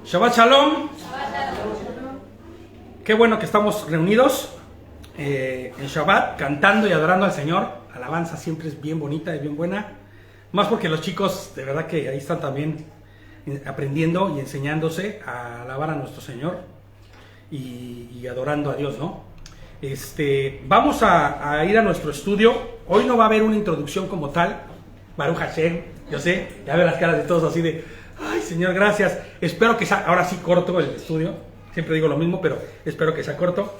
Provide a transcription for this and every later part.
Shabbat Shalom. Qué bueno que estamos reunidos en Shabbat, cantando y adorando al Señor. Alabanza siempre es bien bonita y bien buena. Más porque los chicos, de verdad que ahí están también aprendiendo y enseñándose a alabar a nuestro Señor y adorando a Dios, ¿no? Vamos a ir a nuestro estudio. Hoy no va a haber una introducción como tal. Baruch Hashem, yo sé, ya veo las caras de todos así de, ay Señor, gracias. Espero que sea, ahora sí corto el estudio, siempre digo lo mismo, pero espero que sea corto.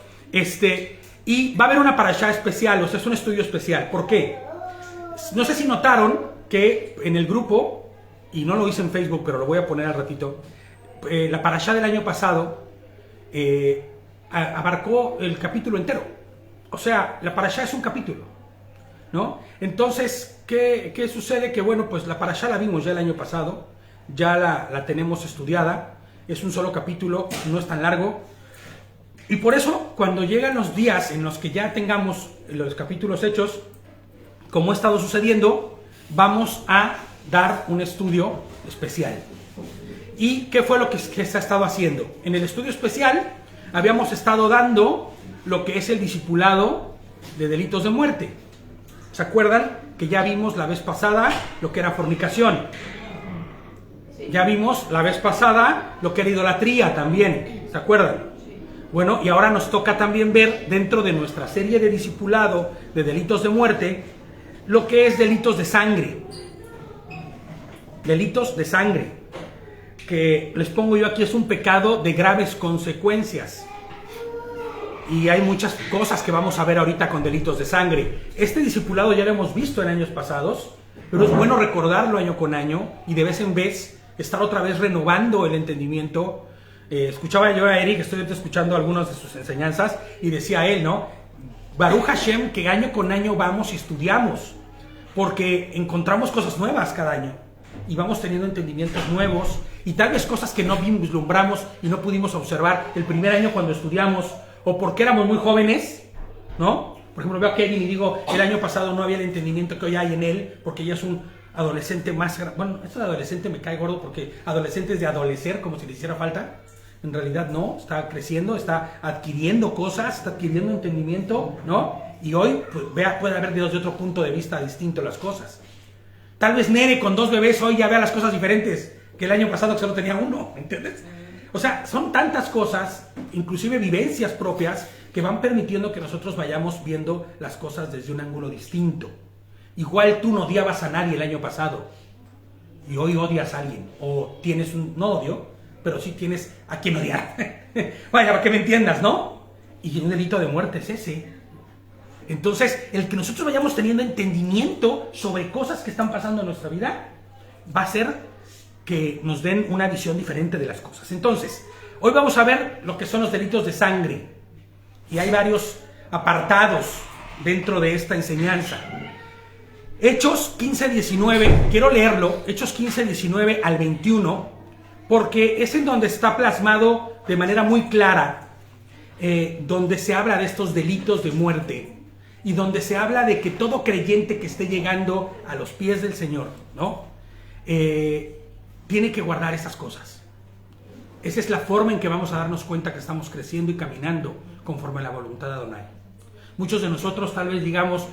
Y va a haber una parashá especial, o sea, es un estudio especial. ¿Por qué? No sé si notaron que en el grupo, y no lo hice en Facebook, pero lo voy a poner al ratito, la parashá del año pasado abarcó el capítulo entero. O sea, la parashá es un capítulo, ¿no? Entonces, ¿qué sucede? Que bueno, pues la parashá la vimos ya el año pasado, ya la tenemos estudiada, es un solo capítulo, no es tan largo, y por eso cuando llegan los días en los que ya tengamos los capítulos hechos, como ha estado sucediendo, vamos a dar un estudio especial. ¿Y qué fue lo que se ha estado haciendo? En el estudio especial habíamos estado dando lo que es el discipulado de delitos de muerte. ¿Se acuerdan que ya vimos la vez pasada lo que era fornicación? Ya vimos la vez pasada lo que era idolatría también, ¿se acuerdan? Bueno, y ahora nos toca también ver dentro de nuestra serie de discipulado de delitos de muerte lo que es delitos de sangre. Delitos de sangre, que les pongo yo aquí, es un pecado de graves consecuencias. Y hay muchas cosas que vamos a ver ahorita con delitos de sangre. Este discipulado ya lo hemos visto en años pasados, pero es bueno recordarlo año con año y de vez en vez estar otra vez renovando el entendimiento. Escuchaba yo a Eric, estoy escuchando algunas de sus enseñanzas y decía él, ¿no? Baruch Hashem, que año con año vamos y estudiamos, porque encontramos cosas nuevas cada año y vamos teniendo entendimientos nuevos y tal vez cosas que no vislumbramos y no pudimos observar el primer año cuando estudiamos, o porque éramos muy jóvenes, ¿no? Por ejemplo, veo a Kevin y digo, el año pasado no había el entendimiento que hoy hay en él, porque ya es un adolescente más... Bueno, esto de adolescente me cae gordo porque adolescente es de adolecer, como si le hiciera falta. En realidad no, está creciendo, está adquiriendo cosas, está adquiriendo entendimiento, ¿no? Y hoy pues, puede haber desde otro punto de vista distinto las cosas. Tal vez Nere con 2 bebés hoy ya vea las cosas diferentes que el año pasado que solo tenía 1, ¿entiendes? O sea, son tantas cosas, inclusive vivencias propias, que van permitiendo que nosotros vayamos viendo las cosas desde un ángulo distinto. Igual tú no odiabas a nadie el año pasado y hoy odias a alguien, o tienes no odio, pero sí tienes a quien odiar. Vaya, para que me entiendas, ¿no? Y un delito de muerte es ese. Entonces, el que nosotros vayamos teniendo entendimiento sobre cosas que están pasando en nuestra vida va a ser que nos den una visión diferente de las cosas. Entonces, hoy vamos a ver lo que son los delitos de sangre. Y hay varios apartados dentro de esta enseñanza. Hechos 15-19, quiero leerlo, Hechos 15-19 al 21, porque es en donde está plasmado de manera muy clara, donde se habla de estos delitos de muerte, y donde se habla de que todo creyente que esté llegando a los pies del Señor, ¿no? Tiene que guardar esas cosas. Esa es la forma en que vamos a darnos cuenta que estamos creciendo y caminando conforme a la voluntad de Adonai. Muchos de nosotros tal vez digamos,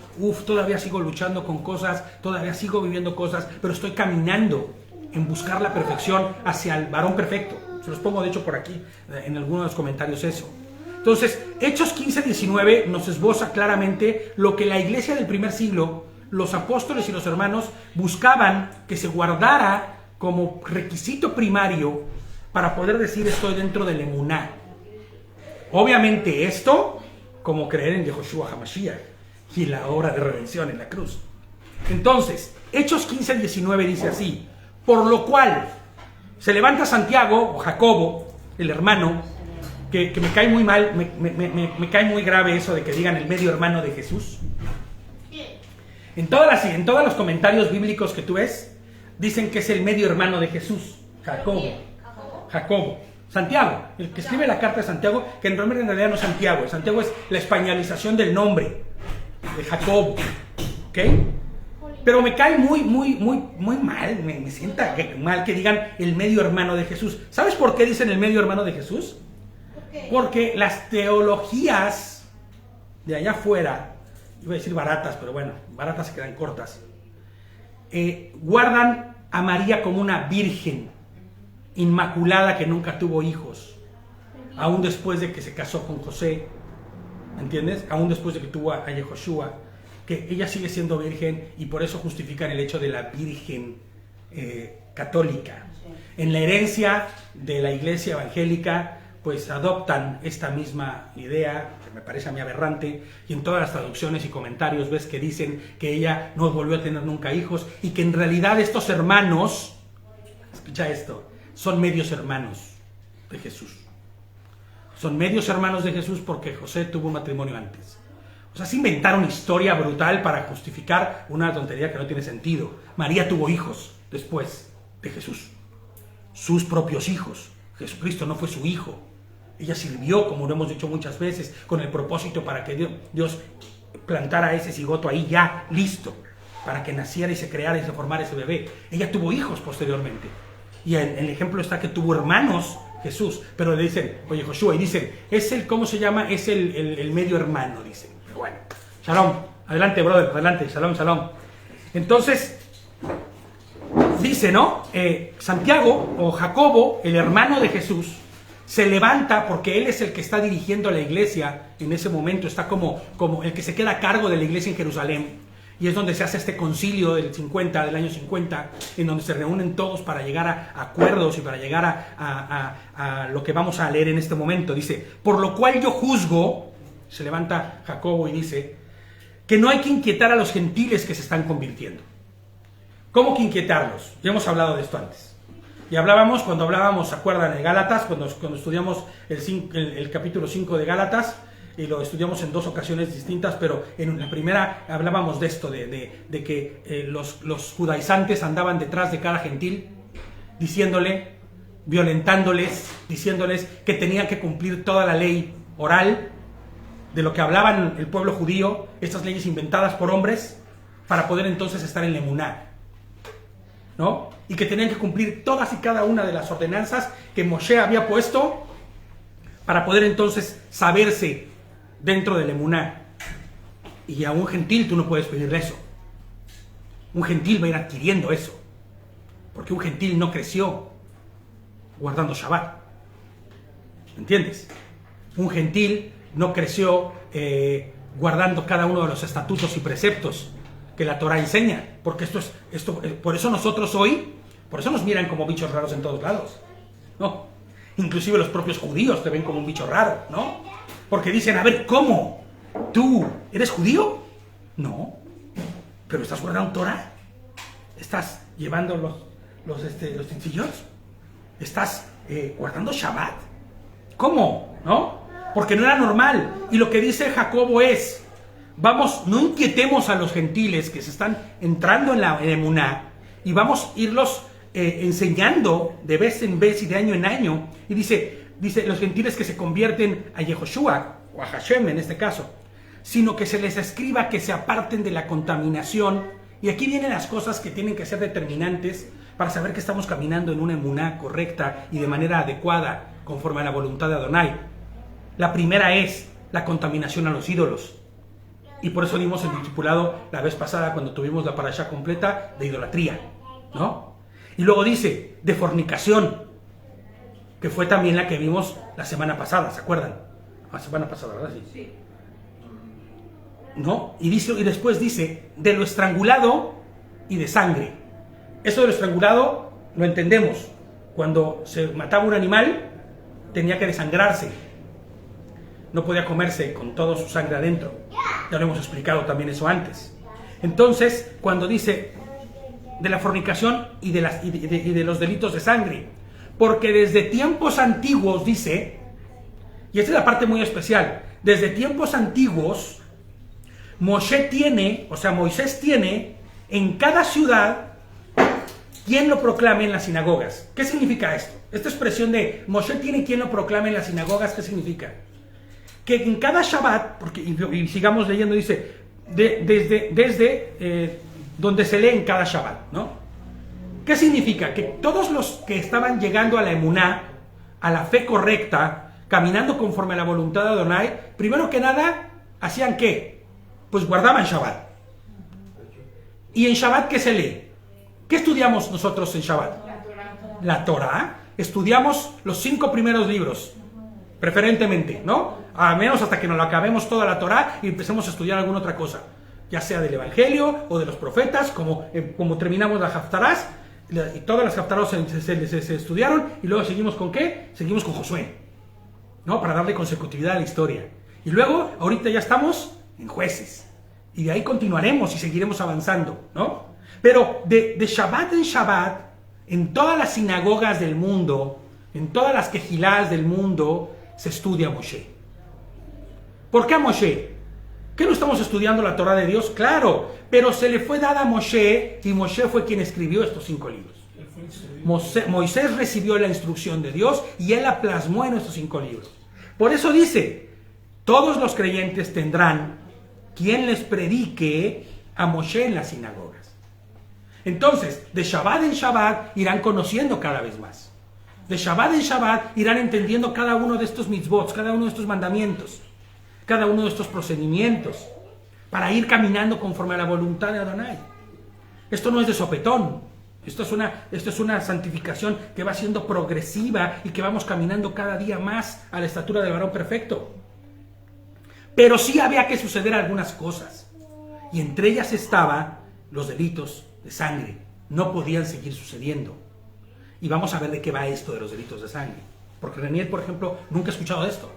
todavía sigo luchando con cosas, todavía sigo viviendo cosas, pero estoy caminando en buscar la perfección hacia el varón perfecto. Se los pongo de hecho por aquí, en algunos de los comentarios eso. Entonces, Hechos 15-19 nos esboza claramente lo que la iglesia del primer siglo, los apóstoles y los hermanos buscaban que se guardara como requisito primario para poder decir estoy dentro del emuná. Obviamente esto como creer en Yehoshua HaMashiach y la obra de redención en la cruz. Entonces, Hechos 15-19 dice así: por lo cual se levanta Santiago o Jacobo, el hermano, que me cae muy mal, me cae muy grave eso de que digan el medio hermano de Jesús. En todos los comentarios bíblicos que tú ves, dicen que es el medio hermano de Jesús, Jacobo. Santiago, el que escribe la carta de Santiago, que en realidad no es Santiago. Santiago es la españolización del nombre de Jacobo. ¿Ok? Pero me cae muy mal, me sienta mal que digan el medio hermano de Jesús. ¿Sabes por qué dicen el medio hermano de Jesús? Porque las teologías de allá afuera, iba a decir baratas, pero bueno, baratas se quedan cortas, guardan a María como una virgen inmaculada que nunca tuvo hijos, aún después de que se casó con José, ¿entiendes? Aún después de que tuvo a Yehoshua, que ella sigue siendo virgen y por eso justifican el hecho de la virgen católica. En la herencia de la iglesia evangélica, pues adoptan esta misma idea, que me parece a mí aberrante, y en todas las traducciones y comentarios ves que dicen que ella no volvió a tener nunca hijos, y que en realidad estos hermanos, escucha esto, son medios hermanos de Jesús. Son medios hermanos de Jesús porque José tuvo un matrimonio antes. O sea, se inventaron historia brutal para justificar una tontería que no tiene sentido. María tuvo hijos después de Jesús, sus propios hijos. Jesucristo no fue su hijo. Ella sirvió, como lo hemos dicho muchas veces, con el propósito para que Dios plantara ese cigoto ahí ya listo, para que naciera y se creara y se formara ese bebé. Ella tuvo hijos posteriormente. Y el ejemplo está que tuvo hermanos Jesús, pero le dicen, oye Joshua, y dicen, es el, ¿cómo se llama? Es el medio hermano, dicen. Pero bueno, shalom, adelante brother, adelante, shalom, shalom. Entonces, dice, ¿no? Santiago o Jacobo, el hermano de Jesús, se levanta porque él es el que está dirigiendo la iglesia en ese momento, está como el que se queda a cargo de la iglesia en Jerusalén, y es donde se hace este concilio del año 50, en donde se reúnen todos para llegar a acuerdos y para llegar a lo que vamos a leer en este momento. Dice, por lo cual yo juzgo, se levanta Jacobo y dice, que no hay que inquietar a los gentiles que se están convirtiendo. ¿Cómo que inquietarlos? Ya hemos hablado de esto antes. Y hablábamos, cuando hablábamos, ¿se acuerdan? De Gálatas, cuando estudiamos el capítulo 5 de Gálatas, y lo estudiamos en dos ocasiones distintas, pero en la primera hablábamos de esto, de que los judaizantes andaban detrás de cada gentil, diciéndole, violentándoles, diciéndoles que tenían que cumplir toda la ley oral, de lo que hablaban el pueblo judío, estas leyes inventadas por hombres, para poder entonces estar en la emuná, ¿no? Y que tenían que cumplir todas y cada una de las ordenanzas que Moshe había puesto para poder entonces saberse dentro del emuná. Y a un gentil tú no puedes pedirle eso. Un gentil va a ir adquiriendo eso, porque un gentil no creció guardando Shabbat, ¿entiendes? Un gentil no creció guardando cada uno de los estatutos y preceptos que la Torah enseña, porque por eso nosotros hoy, por eso nos miran como bichos raros en todos lados, ¿no? Inclusive los propios judíos te ven como un bicho raro, ¿no? Porque dicen, a ver, ¿cómo? ¿Tú eres judío? No, pero estás guardando Torah, estás llevando los utensilios, estás guardando Shabbat. ¿Cómo? ¿No? Porque no era normal. Y lo que dice Jacobo es, vamos, no inquietemos a los gentiles que se están entrando en la emuná, y vamos a irlos enseñando de vez en vez y de año en año. Y dice los gentiles que se convierten a Yehoshua, o a Hashem en este caso, sino que se les escriba que se aparten de la contaminación. Y aquí vienen las cosas que tienen que ser determinantes para saber que estamos caminando en una emuná correcta y de manera adecuada, conforme a la voluntad de Adonai. La primera es la contaminación a los ídolos. Y por eso dimos el discipulado la vez pasada cuando tuvimos la parashá completa de idolatría, ¿no? Y luego dice, de fornicación, que fue también la que vimos la semana pasada, ¿se acuerdan? La semana pasada, ¿verdad? Sí. ¿No? Y después dice, de lo estrangulado y de sangre. Eso de lo estrangulado lo entendemos. Cuando se mataba un animal, tenía que desangrarse. No podía comerse con toda su sangre adentro. Ya lo hemos explicado también eso antes. Entonces, cuando dice de la fornicación y de los delitos de sangre, porque desde tiempos antiguos, dice, y esta es la parte muy especial, desde tiempos antiguos, Moisés tiene en cada ciudad quien lo proclame en las sinagogas. ¿Qué significa esto? Esta expresión de Moisés tiene quien lo proclame en las sinagogas, ¿qué significa? Que en cada Shabbat, y sigamos leyendo, dice, desde donde se lee en cada Shabbat, ¿no? ¿Qué significa? Que todos los que estaban llegando a la emuná, a la fe correcta, caminando conforme a la voluntad de Adonai, primero que nada, ¿hacían qué? Pues guardaban Shabbat. ¿Y en Shabbat qué se lee? ¿Qué estudiamos nosotros en Shabbat? La Torah. Estudiamos los 5 primeros libros, preferentemente, ¿no? A menos hasta que nos lo acabemos toda la Torah y empecemos a estudiar alguna otra cosa, ya sea del Evangelio o de los profetas, como terminamos la Haftarás, y todas las Haftarás se estudiaron, y luego seguimos con ¿qué? Seguimos con Josué, ¿no? Para darle consecutividad a la historia. Y luego, ahorita ya estamos en Jueces, y de ahí continuaremos y seguiremos avanzando, ¿no? Pero de Shabbat en Shabbat, en todas las sinagogas del mundo, en todas las quejilás del mundo, se estudia a Moshe. ¿Por qué a Moshe? ¿Qué no estamos estudiando la Torah de Dios? Claro, pero se le fue dada a Moshe, y Moshe fue quien escribió estos 5 libros. Moisés recibió la instrucción de Dios y él la plasmó en estos 5 libros. Por eso dice, todos los creyentes tendrán quien les predique a Moshe en las sinagogas. Entonces, de Shabbat en Shabbat irán conociendo cada vez más. De Shabbat en Shabbat irán entendiendo cada uno de estos mitzvot, cada uno de estos mandamientos, cada uno de estos procedimientos, para ir caminando conforme a la voluntad de Adonai. Esto no es de sopetón. Esto es una santificación que va siendo progresiva y que vamos caminando cada día más a la estatura del varón perfecto. Pero sí había que suceder algunas cosas. Y entre ellas estaban los delitos de sangre. No podían seguir sucediendo. Y vamos a ver de qué va esto de los delitos de sangre. Porque Renier, por ejemplo, nunca ha escuchado de esto.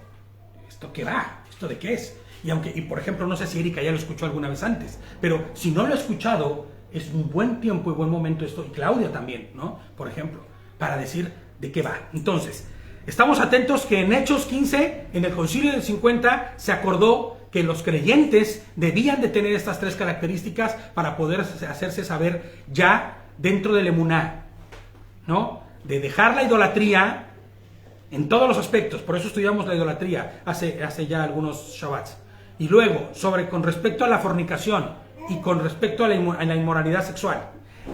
¿Esto qué va? ¿Esto de qué es? Y por ejemplo, no sé si Erika ya lo escuchó alguna vez antes. Pero si no lo ha escuchado, es un buen tiempo y buen momento esto. Y Claudia también, ¿no? Por ejemplo, para decir de qué va. Entonces, estamos atentos que en Hechos 15, en el Concilio del 50, se acordó que los creyentes debían de tener estas 3 características para poder hacerse saber ya dentro del emuná, ¿no? De dejar la idolatría en todos los aspectos. Por eso estudiamos la idolatría hace ya algunos Shabbats. Y luego, con respecto a la fornicación y con respecto a la inmoralidad sexual.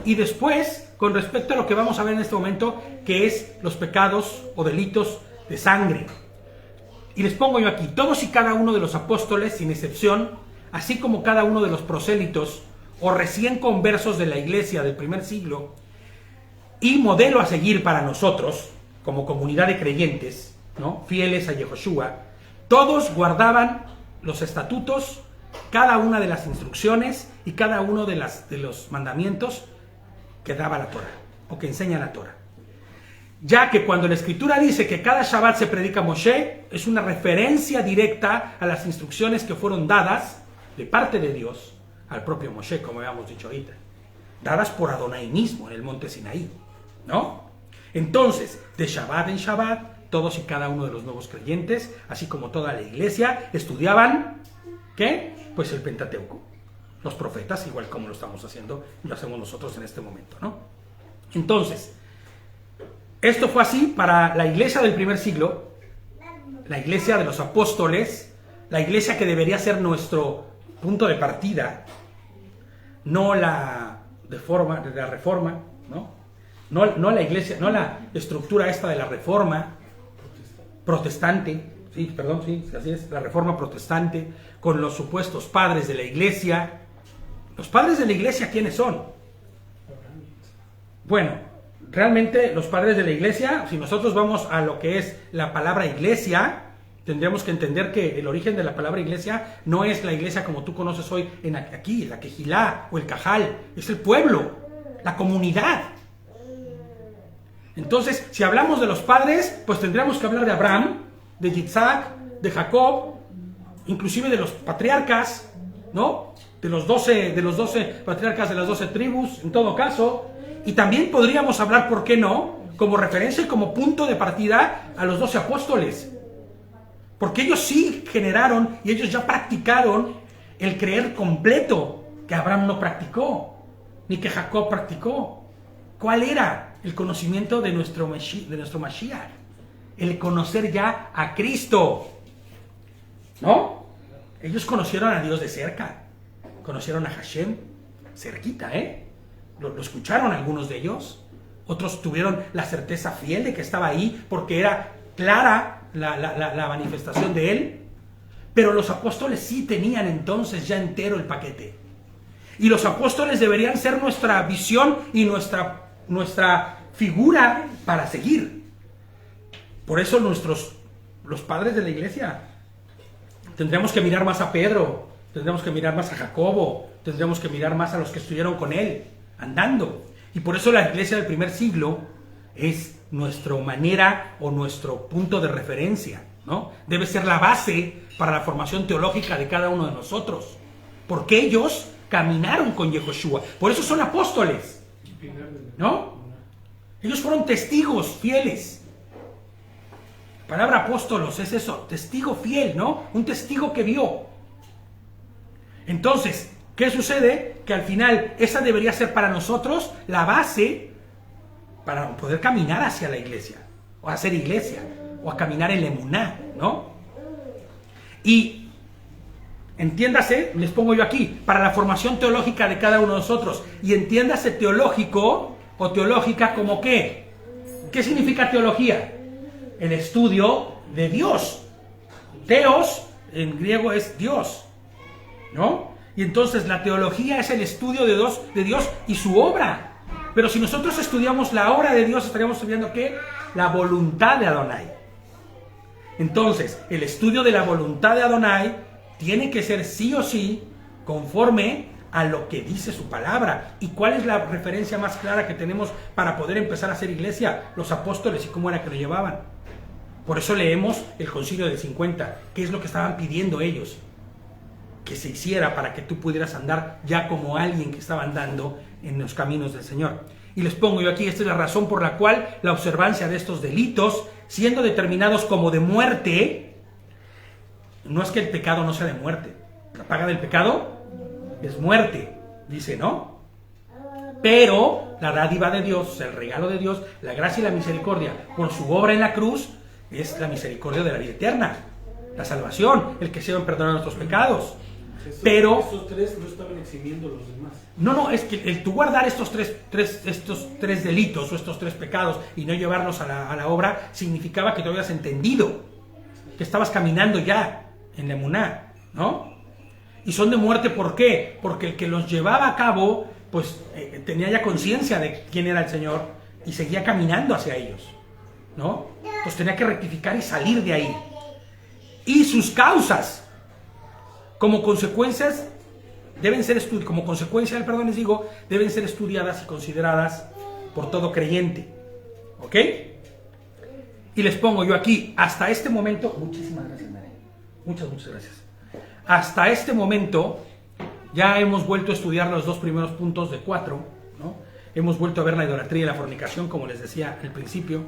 Y después, con respecto a lo que vamos a ver en este momento, que es los pecados o delitos de sangre. Y les pongo yo aquí, todos y cada uno de los apóstoles, sin excepción, así como cada uno de los prosélitos o recién conversos de la iglesia del primer siglo, y modelo a seguir para nosotros, como comunidad de creyentes, ¿no? Fieles a Yehoshua, todos guardaban los estatutos, cada una de las instrucciones y cada uno de los mandamientos que daba la Torah, o que enseña la Torah. Ya que cuando la Escritura dice que cada Shabbat se predica a Moshe, es una referencia directa a las instrucciones que fueron dadas de parte de Dios al propio Moshe, como habíamos dicho ahorita, dadas por Adonai mismo en el monte Sinaí, ¿no? Entonces, de Shabbat en Shabbat, todos y cada uno de los nuevos creyentes, así como toda la iglesia, estudiaban, ¿qué? Pues el Pentateuco, los profetas, igual como lo estamos haciendo, lo hacemos nosotros en este momento, ¿no? Entonces, esto fue así para la iglesia del primer siglo, la iglesia de los apóstoles, la iglesia que debería ser nuestro punto de partida, no la reforma, ¿no? No la iglesia, no la estructura esta de la reforma protestante, sí, perdón, sí, así es, la reforma protestante, con los supuestos padres de la iglesia. ¿Los padres de la iglesia quiénes son? Bueno, realmente los padres de la iglesia, si nosotros vamos a lo que es la palabra iglesia, tendríamos que entender que el origen de la palabra iglesia no es la iglesia como tú conoces hoy aquí, la quejilá o el cajal, es el pueblo, la comunidad. Entonces, si hablamos de los padres, pues tendríamos que hablar de Abraham, de Yitzhak, de Jacob, inclusive de los patriarcas, ¿no? De los 12 patriarcas de las 12 tribus, en todo caso. Y también podríamos hablar, ¿por qué no?, como referencia y como punto de partida a los 12 apóstoles. Porque ellos sí generaron y ellos ya practicaron el creer completo que Abraham no practicó, ni que Jacob practicó. ¿Cuál era? El conocimiento de nuestro Mashiach. El conocer ya a Cristo. ¿No? Ellos conocieron a Dios de cerca. Conocieron a Hashem. cerquita, ¿eh? Lo escucharon algunos de ellos. Otros tuvieron la certeza fiel de que estaba ahí porque era clara la manifestación de él. Pero los apóstoles sí tenían entonces ya entero el paquete. Y los apóstoles deberían ser nuestra visión y nuestra figura para seguir. Por eso los padres de la iglesia tendremos que mirar más a Pedro, tendremos que mirar más a Jacobo, tendremos que mirar más a los que estuvieron con él, andando. Y por eso la iglesia del primer siglo es nuestra manera o nuestro punto de referencia, ¿no? Debe ser la base para la formación teológica de cada uno de nosotros. Porque ellos caminaron con Yehoshua. Por eso son apóstoles, ¿no? Ellos fueron testigos fieles. La palabra apóstolos es eso, testigo fiel, ¿no? Un testigo que vio. Entonces, ¿qué sucede? Que al final esa debería ser para nosotros la base para poder caminar hacia la iglesia, o a hacer iglesia, o a caminar en la emuná, ¿no? Y entiéndase, les pongo yo aquí, para la formación teológica de cada uno de nosotros. Y entiéndase teológico o teológica como ¿qué? ¿Qué significa teología? El estudio de Dios. Teos en griego es Dios, ¿no? Y entonces la teología es el estudio de Dios y su obra. Pero si nosotros estudiamos la obra de Dios, estaríamos estudiando ¿qué? La voluntad de Adonai. Entonces, el estudio de la voluntad de Adonai tiene que ser sí o sí conforme a lo que dice su palabra. ¿Y cuál es la referencia más clara que tenemos para poder empezar a hacer iglesia? Los apóstoles y cómo era que lo llevaban. Por eso leemos el Concilio del 50. ¿Qué es lo que estaban pidiendo ellos? Que se hiciera para que tú pudieras andar ya como alguien que estaba andando en los caminos del Señor. Y les pongo yo aquí, esta es la razón por la cual la observancia de estos delitos, siendo determinados como de muerte, no es que el pecado no sea de muerte. La paga del pecado es muerte, dice, ¿no? Pero la dádiva de Dios, el regalo de Dios, la gracia y la misericordia por su obra en la cruz, es la misericordia de la vida eterna, la salvación, el que se van a perdonar nuestros pecados. Pero estos tres no estaban eximiendo los demás. No, es que el tú guardar estos tres delitos o estos tres pecados y no llevarlos a la obra significaba que tú habías entendido, que estabas caminando ya en la emuná, ¿no? Y son de muerte, ¿por qué? Porque el que los llevaba a cabo, pues tenía ya conciencia de quién era el Señor y seguía caminando hacia ellos, ¿no? Pues tenía que rectificar y salir de ahí. Y sus causas, como consecuencias, deben ser como consecuencia del perdón, les digo, deben ser estudiadas y consideradas por todo creyente, ¿ok? Y les pongo yo aquí, hasta este momento, muchísimas gracias, María, muchas gracias. Hasta este momento ya hemos vuelto a estudiar los dos primeros puntos de 4, ¿no? Hemos vuelto a ver la idolatría y la fornicación, como les decía al principio.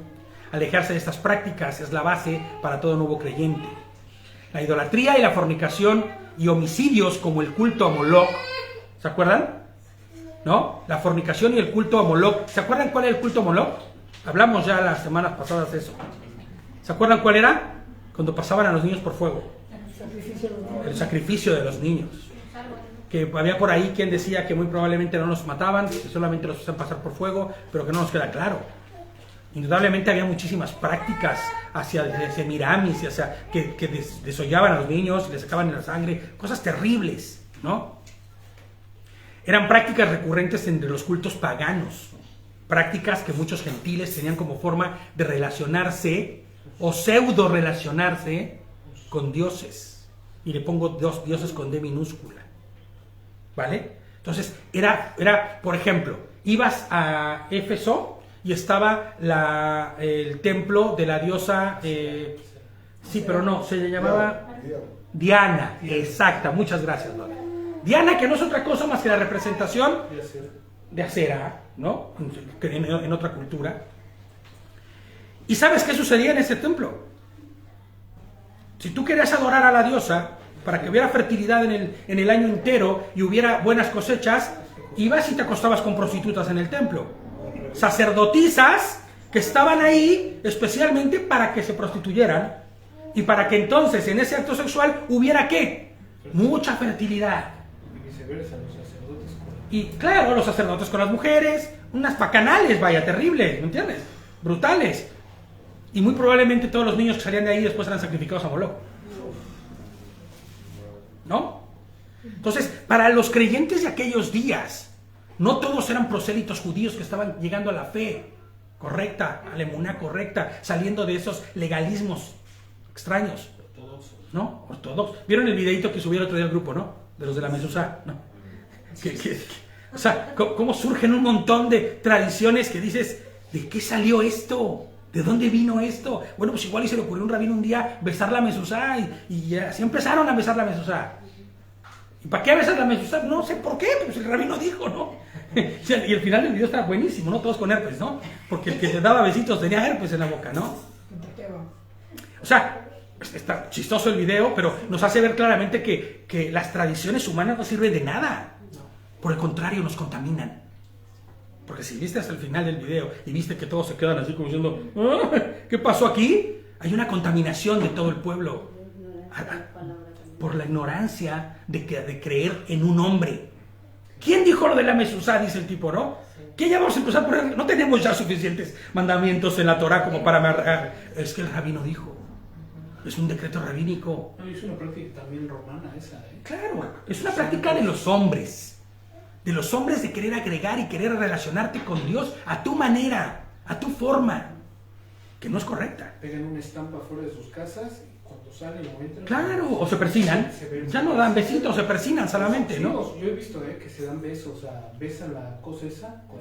Alejarse de estas prácticas es la base para todo nuevo creyente. La idolatría y la fornicación y homicidios como el culto a Moloch, ¿se acuerdan? ¿No? La fornicación y el culto a Moloch. ¿Se acuerdan cuál era el culto a Moloch? Hablamos ya las semanas pasadas de eso. ¿Se acuerdan cuál era? Cuando pasaban a los niños por fuego. El sacrificio de los niños. Que había por ahí quien decía que muy probablemente no los mataban, que solamente los hacían pasar por fuego, pero que no nos queda claro. Indudablemente había muchísimas prácticas hacia Miramis, que desollaban a los niños, les sacaban la sangre, cosas terribles, ¿no? Eran prácticas recurrentes entre los cultos paganos, prácticas que muchos gentiles tenían como forma de relacionarse o pseudo relacionarse con dioses. Y le pongo dos dioses con D minúscula, ¿vale? Entonces, era por ejemplo, ibas a Éfeso y estaba el templo de la diosa, sí, pero no, se llamaba Diana, exacta, muchas gracias, Lola. Diana, que no es otra cosa más que la representación de Acera, ¿no? En otra cultura. ¿Y sabes qué sucedía en ese templo? Si tú querías adorar a la diosa, para que hubiera fertilidad en el año entero y hubiera buenas cosechas, ibas y te acostabas con prostitutas en el templo. Sacerdotisas que estaban ahí especialmente para que se prostituyeran y para que entonces en ese acto sexual hubiera ¿qué? Mucha fertilidad. Y viceversa, los sacerdotes con Y claro, los sacerdotes con las mujeres, unas bacanales, vaya, terribles, ¿me entiendes? Brutales. Y muy probablemente todos los niños que salían de ahí después eran sacrificados a Moloch. ¿No? Entonces, para los creyentes de aquellos días, no todos eran prosélitos judíos que estaban llegando a la fe correcta, a la emuná correcta, saliendo de esos legalismos extraños. ¿No? Ortodoxos. ¿Vieron el videito que subieron otro día al grupo, no? De los de la Mesuzá, ¿no? O sea, cómo surgen un montón de tradiciones que dices, ¿de qué salió esto? ¿De dónde vino esto? Bueno, pues igual y se le ocurrió a un rabino un día besar la Mesuzá y así empezaron a besar la Mesuzá. ¿Y para qué besar la Mesuzá? No sé por qué, pues el rabino dijo, ¿no? Y el final del video estaba buenísimo, ¿no? Todos con herpes, ¿no? Porque el que te daba besitos tenía herpes en la boca, ¿no? O sea, está chistoso el video, pero nos hace ver claramente que las tradiciones humanas no sirven de nada. Por el contrario, nos contaminan. Porque si viste hasta el final del video y viste que todos se quedan así como diciendo, ¿qué pasó aquí? Hay una contaminación de todo el pueblo. Por la ignorancia de creer en un hombre. ¿Quién dijo lo de la Mesuzá? Dice el tipo, ¿no? Que ya vamos a empezar a poner, no tenemos ya suficientes mandamientos en la Torah como para amarrar. Es que el rabino dijo. Es un decreto rabínico. No, es una práctica también romana esa, ¿eh? Claro, es una práctica de los hombres. De los hombres de querer agregar y querer relacionarte con Dios a tu manera, a tu forma, que no es correcta. Pegan una estampa fuera de sus casas y cuando salen o entran... Claro, o se persinan. Ya no dan besitos, se persinan solamente, ¿no? Sí, yo he visto que se dan besos, o sea, besan la cosa esa con...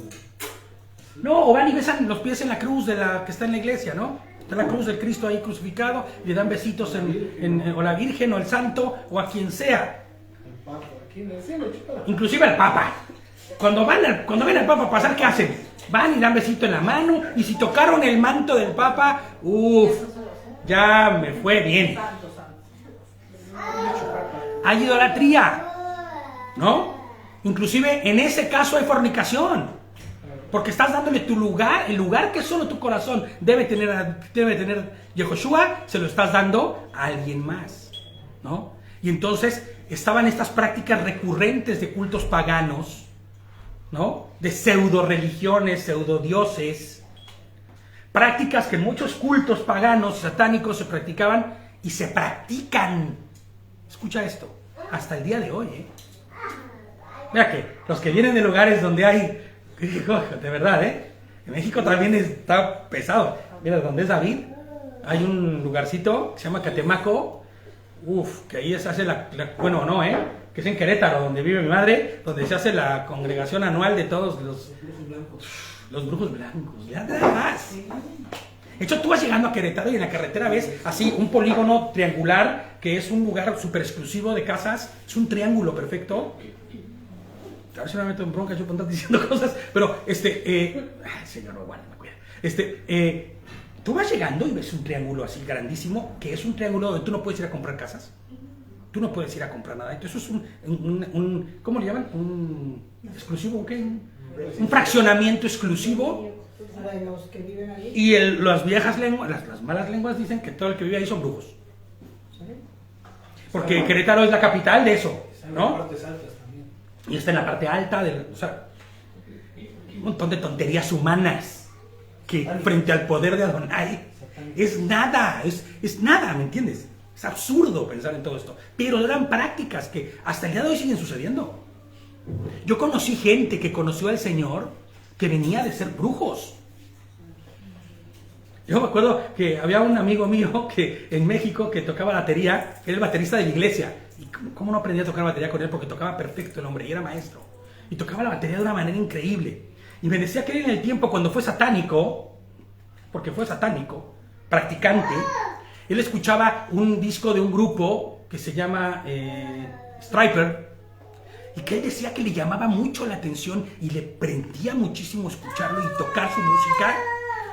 No, o van y besan los pies en la cruz de la que está en la iglesia, ¿no? Está la cruz del Cristo ahí crucificado y le dan besitos o la Virgen o el Santo o a quien sea. El Papa, aquí en el cielo, chica. Inclusive al Papa. Cuando ven al Papa a pasar, ¿qué hacen? Van y dan besito en la mano y si tocaron el manto del Papa, ya me fue bien. Hay idolatría, ¿no? Inclusive en ese caso hay fornicación. Porque estás dándole tu lugar, el lugar que solo tu corazón debe tener Yehoshua, se lo estás dando a alguien más, ¿no? Y entonces estaban estas prácticas recurrentes de cultos paganos, ¿no? De pseudo religiones, pseudo dioses, prácticas que en muchos cultos paganos, satánicos se practicaban y se practican. Escucha esto, hasta el día de hoy, ¿eh? Mira que los que vienen de lugares donde hay, de verdad, ¿eh? En México también está pesado. Mira, donde es David, hay un lugarcito que se llama Catemaco, que ahí se hace bueno, no, que es en Querétaro, donde vive mi madre, donde se hace la congregación anual de todos los brujos blancos, ya nada más. De hecho, tú vas llegando a Querétaro y en la carretera ves así un polígono triangular, que es un lugar súper exclusivo de casas, es un triángulo perfecto. A ver si no me meto en bronca, yo puedo estar diciendo cosas, pero señor, no, bueno, me cuida. Tú vas llegando y ves un triángulo así grandísimo, que es un triángulo donde tú no puedes ir a comprar casas, tú no puedes ir a comprar nada. Entonces es un ¿cómo le llaman? Un exclusivo, ¿qué? Un fraccionamiento exclusivo. De los que viven ahí. Y las viejas lenguas, las malas lenguas dicen que todo el que vive ahí son brujos. Porque Querétaro es la capital de eso, ¿no? Y está en la parte alta, o sea, un montón de tonterías humanas que frente al poder de Adonai es nada, es nada, ¿me entiendes? Es absurdo pensar en todo esto, pero eran prácticas que hasta el día de hoy siguen sucediendo. Yo conocí gente que conoció al Señor que venía de ser brujos. Yo me acuerdo que había un amigo mío que en México que tocaba batería, era el baterista de la iglesia. ¿Y cómo no aprendí a tocar batería con él? Porque tocaba perfecto el hombre y era maestro. Y tocaba la batería de una manera increíble. Y me decía que él en el tiempo cuando fue satánico, porque fue satánico, practicante, él escuchaba un disco de un grupo que se llama Striper, y que él decía que le llamaba mucho la atención y le prendía muchísimo escucharlo y tocar su música.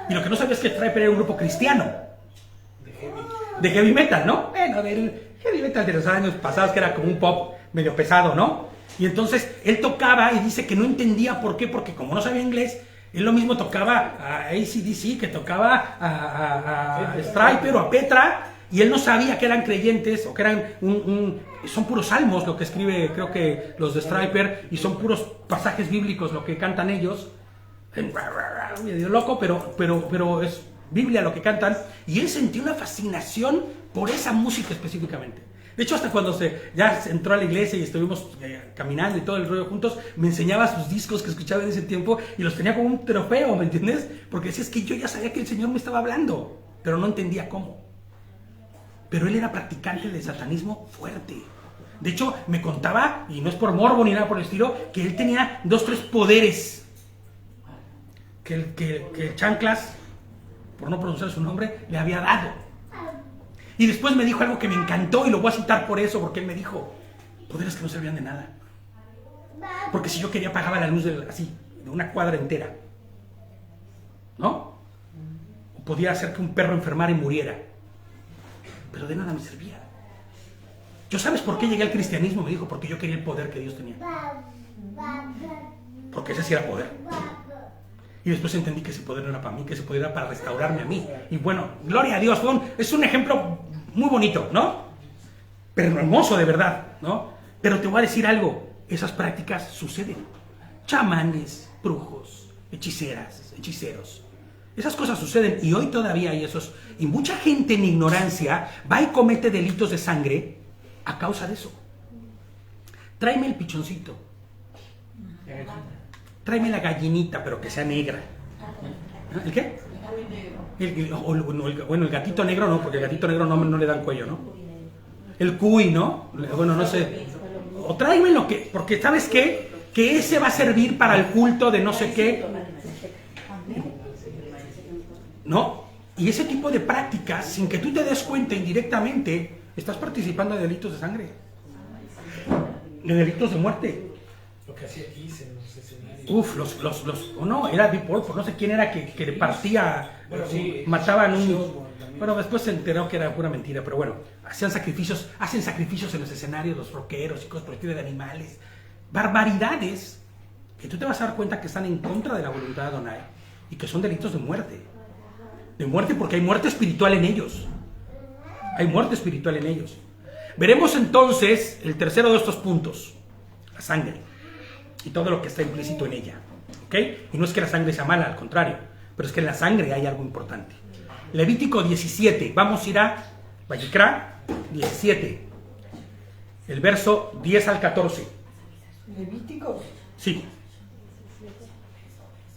Y lo que no sabía es que Striper era un grupo cristiano. De heavy metal, ¿no? Bueno, del heavy metal de los años pasados, que era como un pop medio pesado, ¿no? Y entonces él tocaba y dice que no entendía por qué, porque como no sabía inglés, él lo mismo tocaba a AC/DC, que tocaba a Striper o a Petra, Y él no sabía que eran creyentes o que eran son puros salmos lo que escribe, creo que los de Stryper, y son puros pasajes bíblicos lo que cantan ellos. Medio loco, pero es Biblia lo que cantan. Y él sentía una fascinación por esa música específicamente. De hecho, hasta cuando ya entró a la iglesia y estuvimos caminando y todo el rollo juntos, me enseñaba sus discos que escuchaba en ese tiempo y los tenía como un trofeo, ¿me entiendes? Porque decía, es que yo ya sabía que el Señor me estaba hablando, pero no entendía cómo. Pero él era practicante de satanismo fuerte. De hecho, me contaba, y no es por morbo ni nada por el estilo, que él tenía 2, 3 poderes que Chanclas, por no pronunciar su nombre, le había dado. Y después me dijo algo que me encantó y lo voy a citar por eso, porque él me dijo, poderes que no servían de nada. Porque si yo quería apagaba la luz así, de una cuadra entera. ¿No? O podía hacer que un perro enfermara y muriera. Pero de nada me servía. ¿Yo sabes por qué llegué al cristianismo? Me dijo, porque yo quería el poder que Dios tenía. Porque ese sí era poder. Y después entendí que ese poder no era para mí, que ese poder era para restaurarme a mí. Y bueno, gloria a Dios, es un ejemplo muy bonito, ¿no? Pero hermoso de verdad, ¿no? Pero te voy a decir algo, esas prácticas suceden. Chamanes, brujos, hechiceras, hechiceros. Esas cosas suceden y hoy todavía hay esos. Y mucha gente en ignorancia va y comete delitos de sangre a causa de eso. Tráeme el pichoncito. Tráeme la gallinita, pero que sea negra. ¿El qué? Bueno, el gatito negro no, porque el gatito negro no le dan cuello, ¿no? El cuy, ¿no? Bueno, no sé. O tráeme lo que... Porque ¿sabes qué? Que ese va a servir para el culto de no sé qué. ¿No? Y ese tipo de prácticas, sin que tú te des cuenta indirectamente, estás participando de delitos de sangre. De delitos de muerte. Lo que hacía Kiss en los escenarios. Uf, no, era Deep Purple, no sé quién era que le partía, Bueno, sí, mataban bueno, después se enteró que era pura mentira, pero bueno, hacen sacrificios en los escenarios, los rockeros y cosas por el estilo de animales. Barbaridades que tú te vas a dar cuenta que están en contra de la voluntad de Adonai y que son delitos de muerte. De muerte porque hay muerte espiritual en ellos. Hay muerte espiritual en ellos. Veremos entonces el tercero de estos puntos, la sangre y todo lo que está implícito en ella, ¿ok? Y no es que la sangre sea mala, al contrario, pero es que en la sangre hay algo importante. Levítico 17, vamos a ir a Vayikra 17, el verso 10 al 14. Levítico Sí.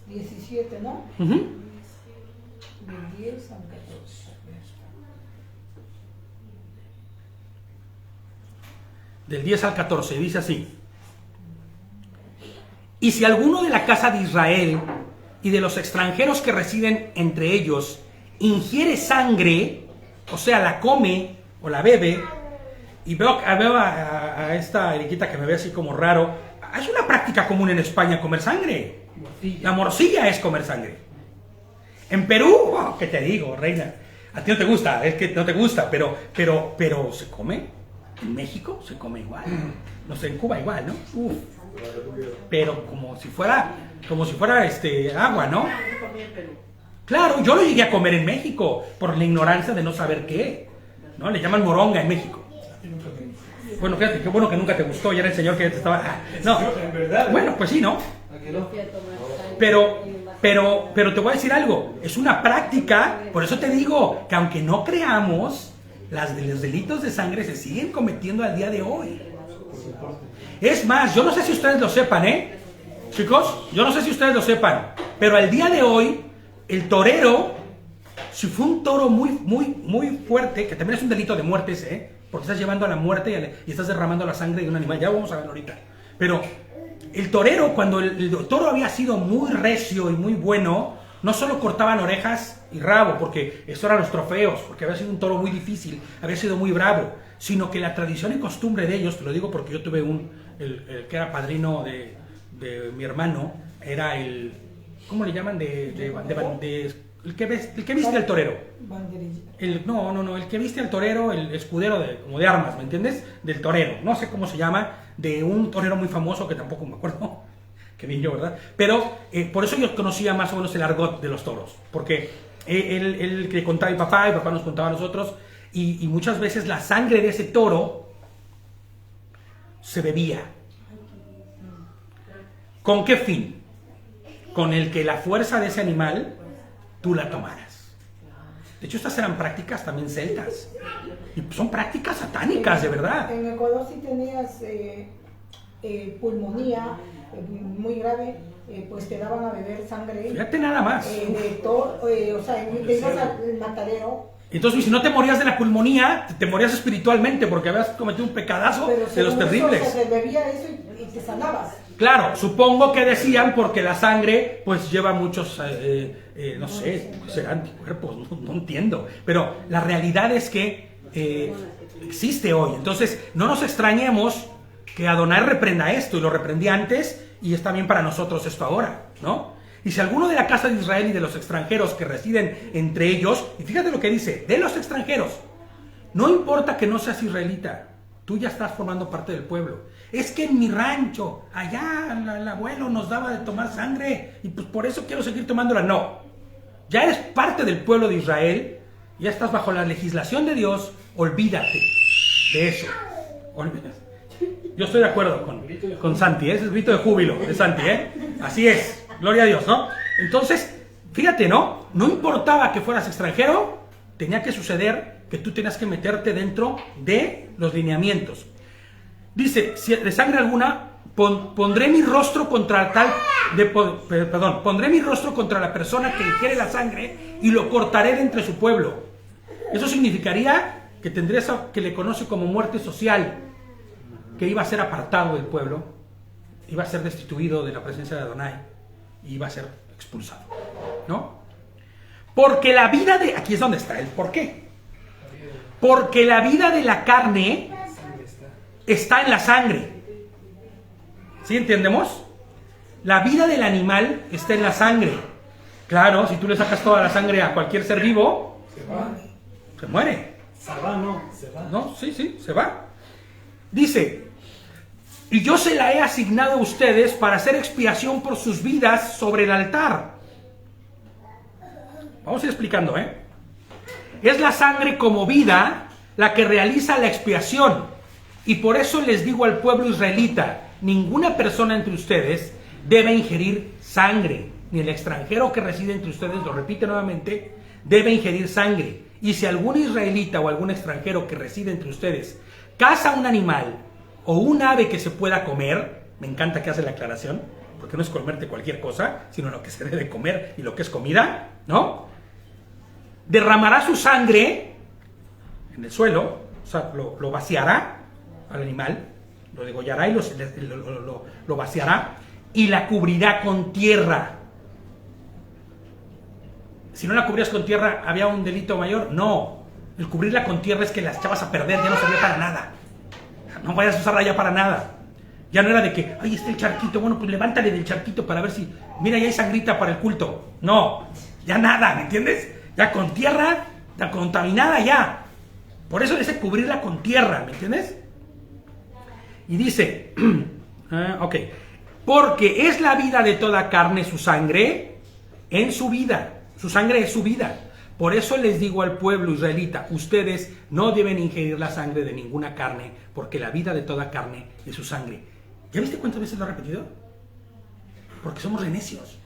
17, ¿no? Uh-huh. Del 10 al 14. Del 10 al 14, dice así. Y si alguno de la casa de Israel y de los extranjeros que residen entre ellos ingiere sangre, o sea, la come o la bebe, y veo a esta Eriquita que me ve así como raro, es una práctica común en España comer sangre. La morcilla es comer sangre. En Perú, oh, ¿qué te digo, reina? A ti no te gusta, es que no te gusta, pero se come. En México se come igual. No sé, en Cuba igual, ¿no? Uf. Pero como si fuera agua, ¿no? Claro, yo lo llegué a comer en México por la ignorancia de no saber qué, ¿no? Le llaman moronga en México. Bueno, fíjate, qué bueno que nunca te gustó, ya era el señor que te estaba... No, en verdad. bueno, pues sí, ¿no? Pero te voy a decir algo, es una práctica, por eso te digo que aunque no creamos, los delitos de sangre se siguen cometiendo al día de hoy. Es más, yo no sé si ustedes lo sepan, chicos, yo no sé si ustedes lo sepan, pero al día de hoy, el torero, si fue un toro muy, muy, muy fuerte, que también es un delito de muerte ese, porque estás llevando a la muerte y estás derramando la sangre de un animal, ya vamos a ver ahorita, pero el torero, cuando el toro había sido muy recio y muy bueno, no solo cortaban orejas y rabo, porque eso eran los trofeos, porque había sido un toro muy difícil, había sido muy bravo, sino que la tradición y costumbre de ellos, te lo digo porque yo tuve el que era padrino de mi hermano, era el, ¿cómo le llaman? El que viste al torero. El que viste al torero, el escudero como de armas, ¿me entiendes? Del torero, no sé cómo se llama, de un torero muy famoso que tampoco me acuerdo, que vi yo, ¿verdad? Pero por eso yo conocía más o menos el argot de los toros, porque él que contaba mi papá nos contaba a nosotros, y muchas veces la sangre de ese toro se bebía. ¿Con qué fin? Con el que la fuerza de ese animal tú la tomaras. De hecho, estas eran prácticas también celtas. Y son prácticas satánicas, de verdad. En Ecuador si tenías pulmonía muy grave, pues te daban a beber sangre. Fíjate nada más. De todo, o sea, te ibas al matadero. Entonces, si no te morías de la pulmonía, te morías espiritualmente porque habías cometido un pecadazo de los terribles. Eso, se bebía eso y te sanabas. Claro, supongo que decían porque la sangre pues lleva muchos, no sé, serán anticuerpos, no entiendo. Pero la realidad es que existe hoy. Entonces, no nos extrañemos que Adonai reprenda esto, y lo reprendí antes, y está bien para nosotros esto ahora, ¿no? Y si alguno de la casa de Israel y de los extranjeros que residen entre ellos, y fíjate lo que dice, de los extranjeros, no importa que no seas israelita, tú ya estás formando parte del pueblo. Es que en mi rancho, allá el abuelo nos daba de tomar sangre, y pues por eso quiero seguir tomándola. No, ya eres parte del pueblo de Israel, ya estás bajo la legislación de Dios, olvídate de eso. Olvídate. Yo estoy de acuerdo con Santi, ese es el grito de júbilo de Santi, así es, gloria a Dios, ¿no? Entonces, fíjate, ¿no? No importaba que fueras extranjero, tenía que suceder que tú tenías que meterte dentro de los lineamientos. Dice, si de sangre alguna, pondré mi rostro contra pondré mi rostro contra la persona que ingiere la sangre y lo cortaré de entre su pueblo. Eso significaría que tendría eso que le conoce como muerte social, que iba a ser apartado del pueblo, iba a ser destituido de la presencia de Adonai, y iba a ser expulsado, ¿no? Porque la vida de... Aquí es donde está el por qué. Porque la vida de la carne está en la sangre. ¿Sí entendemos? La vida del animal está en la sangre. Claro, si tú le sacas toda la sangre a cualquier ser vivo, se muere. Se va, ¿no? Se va. No, sí, se va. Dice, y yo se la he asignado a ustedes para hacer expiación por sus vidas sobre el altar. Vamos a ir explicando, Es la sangre como vida la que realiza la expiación. Y por eso les digo al pueblo israelita, ninguna persona entre ustedes debe ingerir sangre. Ni el extranjero que reside entre ustedes, lo repite nuevamente, debe ingerir sangre. Y si algún israelita o algún extranjero que reside entre ustedes caza un animal o un ave que se pueda comer, me encanta que hace la aclaración, porque no es comerte cualquier cosa, sino lo que se debe comer y lo que es comida, ¿no? Derramará su sangre en el suelo, o sea, lo vaciará al animal, lo degollará y lo vaciará y la cubrirá con tierra. Si no la cubrías con tierra, ¿había un delito mayor? No. El cubrirla con tierra es que la echabas a perder, ya no servía para nada. No vayas a usarla ya para nada. Ya no era de que, ahí está el charquito, bueno, pues levántale del charquito para ver si, mira, ya hay sangrita para el culto. No, ya nada, ¿me entiendes? Ya con tierra, ya contaminada ya. Por eso dice cubrirla con tierra, ¿me entiendes? Y dice, ok, porque es la vida de toda carne su sangre en su vida. Su sangre es su vida. Por eso les digo al pueblo israelita, ustedes no deben ingerir la sangre de ninguna carne, porque la vida de toda carne es su sangre. ¿Ya viste cuántas veces lo ha repetido? Porque somos renecios.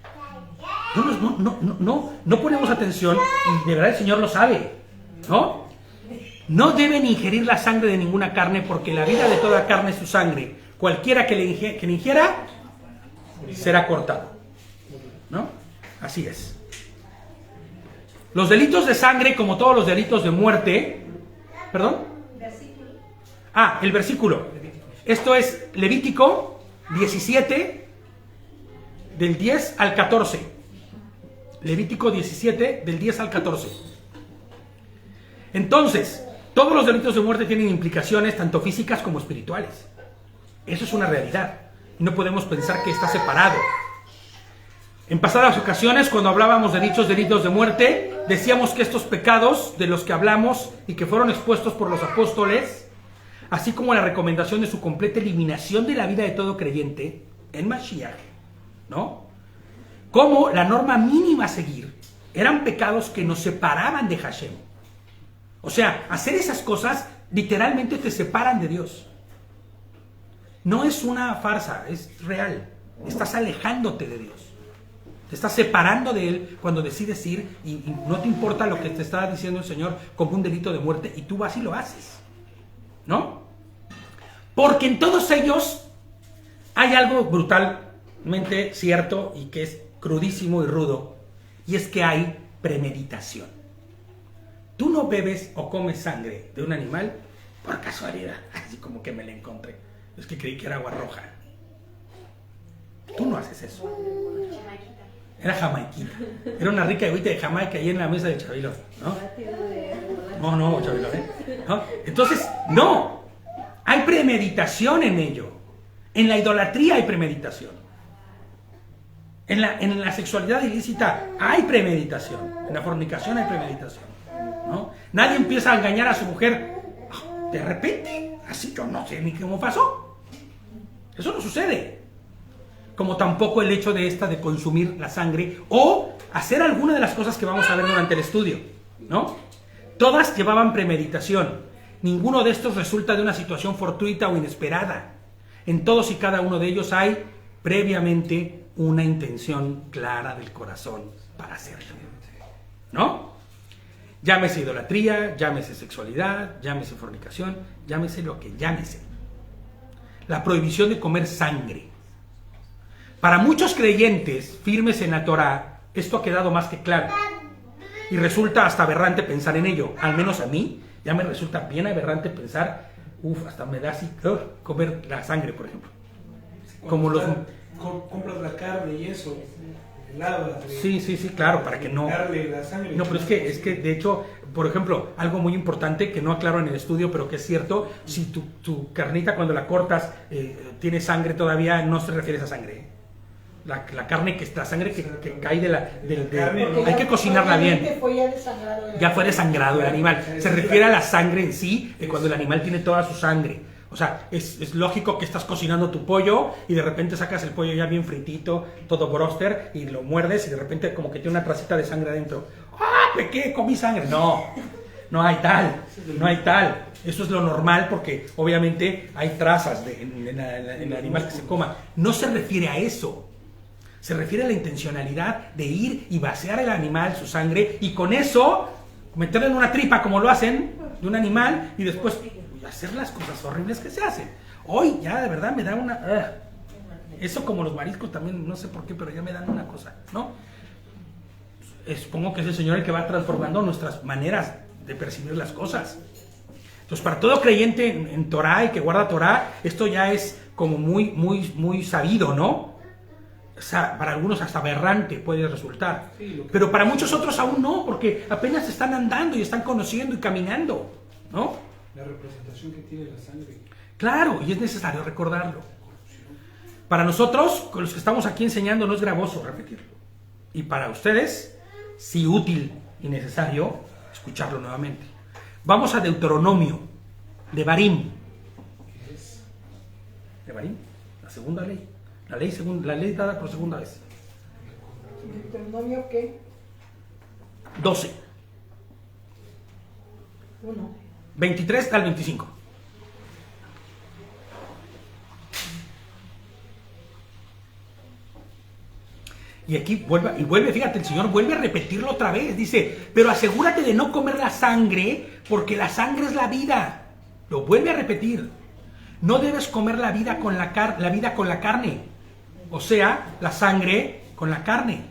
No ponemos atención, y de verdad el Señor lo sabe, ¿no? No deben ingerir la sangre de ninguna carne, porque la vida de toda carne es su sangre. Cualquiera que le ingiera será cortado, ¿no? Así es. Los delitos de sangre, como todos los delitos de muerte, ¿perdón? El versículo. Esto es Levítico 17, del 10 al 14. Levítico 17, del 10 al 14. Entonces, todos los delitos de muerte tienen implicaciones tanto físicas como espirituales. Eso es una realidad. No podemos pensar que está separado. En pasadas ocasiones, cuando hablábamos de dichos delitos de muerte, decíamos que estos pecados de los que hablamos y que fueron expuestos por los apóstoles, así como la recomendación de su completa eliminación de la vida de todo creyente en Mashiach, ¿no? Como la norma mínima a seguir, eran pecados que nos separaban de Hashem. O sea, hacer esas cosas literalmente te separan de Dios. No es una farsa, es real. Estás alejándote de Dios. Te estás separando de Él cuando decides ir y no te importa lo que te está diciendo el Señor como un delito de muerte y tú vas y lo haces. ¿No? Porque en todos ellos hay algo brutalmente cierto y que es crudísimo y rudo, y es que hay premeditación. Tú no bebes o comes sangre de un animal por casualidad, así como que me la encontré. Es que creí que era agua roja. Tú no haces eso. Era jamaiquita. Era una rica agüita de Jamaica ahí en la mesa de Chabelo, ¿no? No, Chabelo, ¿eh? ¿No? Entonces, no. Hay premeditación en ello. En la idolatría hay premeditación. En la sexualidad ilícita hay premeditación. En la fornicación hay premeditación, ¿no? Nadie empieza a engañar a su mujer de repente. Así yo no sé ni cómo pasó. Eso no sucede. Como tampoco el hecho de consumir la sangre o hacer alguna de las cosas que vamos a ver durante el estudio, ¿no? Todas llevaban premeditación. Ninguno de estos resulta de una situación fortuita o inesperada. En todos y cada uno de ellos hay previamente una intención clara del corazón para hacerlo, ¿no? Llámese idolatría, llámese sexualidad, llámese fornicación, llámese lo que llámese. La prohibición de comer sangre. Para muchos creyentes firmes en la Torá, esto ha quedado más que claro. Y resulta hasta aberrante pensar en ello. Al menos a mí ya me resulta bien aberrante pensar, hasta me da así, comer la sangre, por ejemplo. Como los... compras la carne y eso, lavas. Sí, claro, para que no... Darle la sangre. No, pero es que de hecho, por ejemplo, algo muy importante que no aclaro en el estudio, pero que es cierto, si tu carnita cuando la cortas tiene sangre todavía, no se refiere a esa sangre, ¿eh? La carne, la sangre que cae hay que cocinarla bien. Ya fue desangrado el animal. Se refiere a la sangre en sí, cuando el animal tiene toda su sangre. O sea, es lógico que estás cocinando tu pollo y de repente sacas el pollo ya bien fritito, todo broster, y lo muerdes y de repente como que tiene una tracita de sangre adentro. ¡Ah, pequé! Comí sangre. No hay tal. Eso es lo normal porque obviamente hay trazas en el animal que se coma. No se refiere a eso. Se refiere a la intencionalidad de ir y vaciar el animal, su sangre, y con eso meterle en una tripa como lo hacen de un animal y después hacer las cosas horribles que se hacen. Hoy ya de verdad me da una... Eso como los mariscos también, no sé por qué, pero ya me dan una cosa, ¿no? Supongo que es el Señor el que va transformando nuestras maneras de percibir las cosas. Entonces, para todo creyente en Torah y que guarda Torah, esto ya es como muy sabido, ¿no? O sea, para algunos hasta aberrante puede resultar. Pero para muchos otros aún no, porque apenas están andando y están conociendo y caminando, ¿no? La representación que tiene la sangre. Claro, y es necesario recordarlo. Para nosotros, con los que estamos aquí enseñando, no es gravoso repetirlo. Y para ustedes, sí útil y necesario escucharlo nuevamente. Vamos a Deuteronomio, de Barim. ¿Qué es? De Barim, la segunda ley. La ley dada por segunda vez. ¿Deuteronomio qué? 12. 1. 23 al 25. Y aquí vuelve, fíjate, el Señor vuelve a repetirlo otra vez. Dice, pero asegúrate de no comer la sangre, porque la sangre es la vida. Lo vuelve a repetir. No debes comer la vida con la carne. O sea, la sangre con la carne.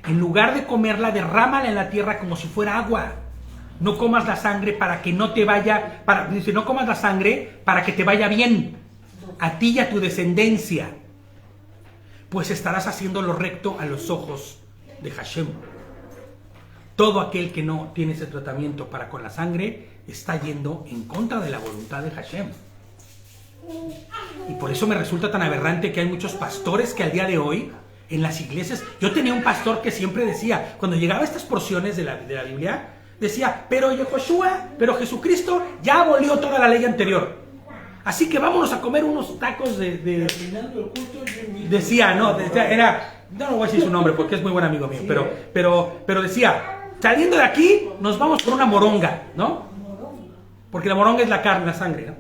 En lugar de comerla, derrámala en la tierra como si fuera agua. No comas la sangre para que no te vaya... Dice, no comas la sangre para que te vaya bien. A ti y a tu descendencia. Pues estarás haciendo lo recto a los ojos de Hashem. Todo aquel que no tiene ese tratamiento para con la sangre está yendo en contra de la voluntad de Hashem. Y por eso me resulta tan aberrante que hay muchos pastores que al día de hoy en las iglesias... Yo tenía un pastor que siempre decía, cuando llegaba a estas porciones de la Biblia, decía, pero Jesucristo ya abolió toda la ley anterior. Así que vámonos a comer unos tacos Terminando el culto, decía, no, era... No voy a decir su nombre porque es muy buen amigo mío, pero decía, Saliendo de aquí, nos vamos por una moronga, ¿no? Porque la moronga es la carne, la sangre, ¿no?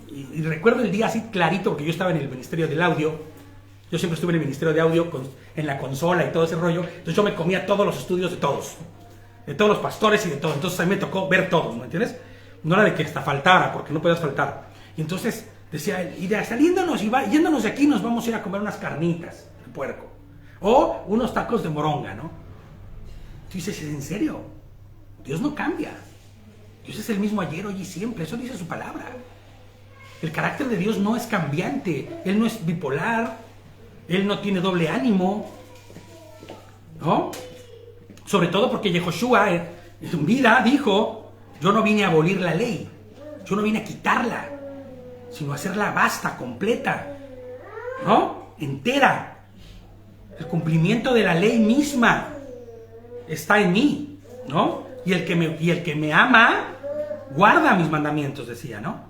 Y recuerdo el día así clarito, porque yo estaba en el Ministerio del Audio. Yo siempre estuve en el Ministerio de Audio, en la consola y todo ese rollo. Entonces yo me comía todos los estudios de todos los pastores y de todos. Entonces a mí me tocó ver todos, ¿me entiendes? No era de que hasta faltara, porque no podías faltar. Y entonces decía él, y saliéndonos y yéndonos de aquí nos vamos a ir a comer unas carnitas de puerco. O unos tacos de moronga, ¿no? Tú dices, ¿en serio? Dios no cambia. Dios es el mismo ayer, hoy y siempre. Eso dice su palabra. El carácter de Dios no es cambiante. Él no es bipolar. Él no tiene doble ánimo. ¿No? Sobre todo porque Yehoshua en su vida dijo, yo no vine a abolir la ley. Yo no vine a quitarla, sino a hacerla vasta, completa. ¿No? Entera. El cumplimiento de la ley misma está en mí, ¿no? Y el que me ama guarda mis mandamientos, decía, ¿no?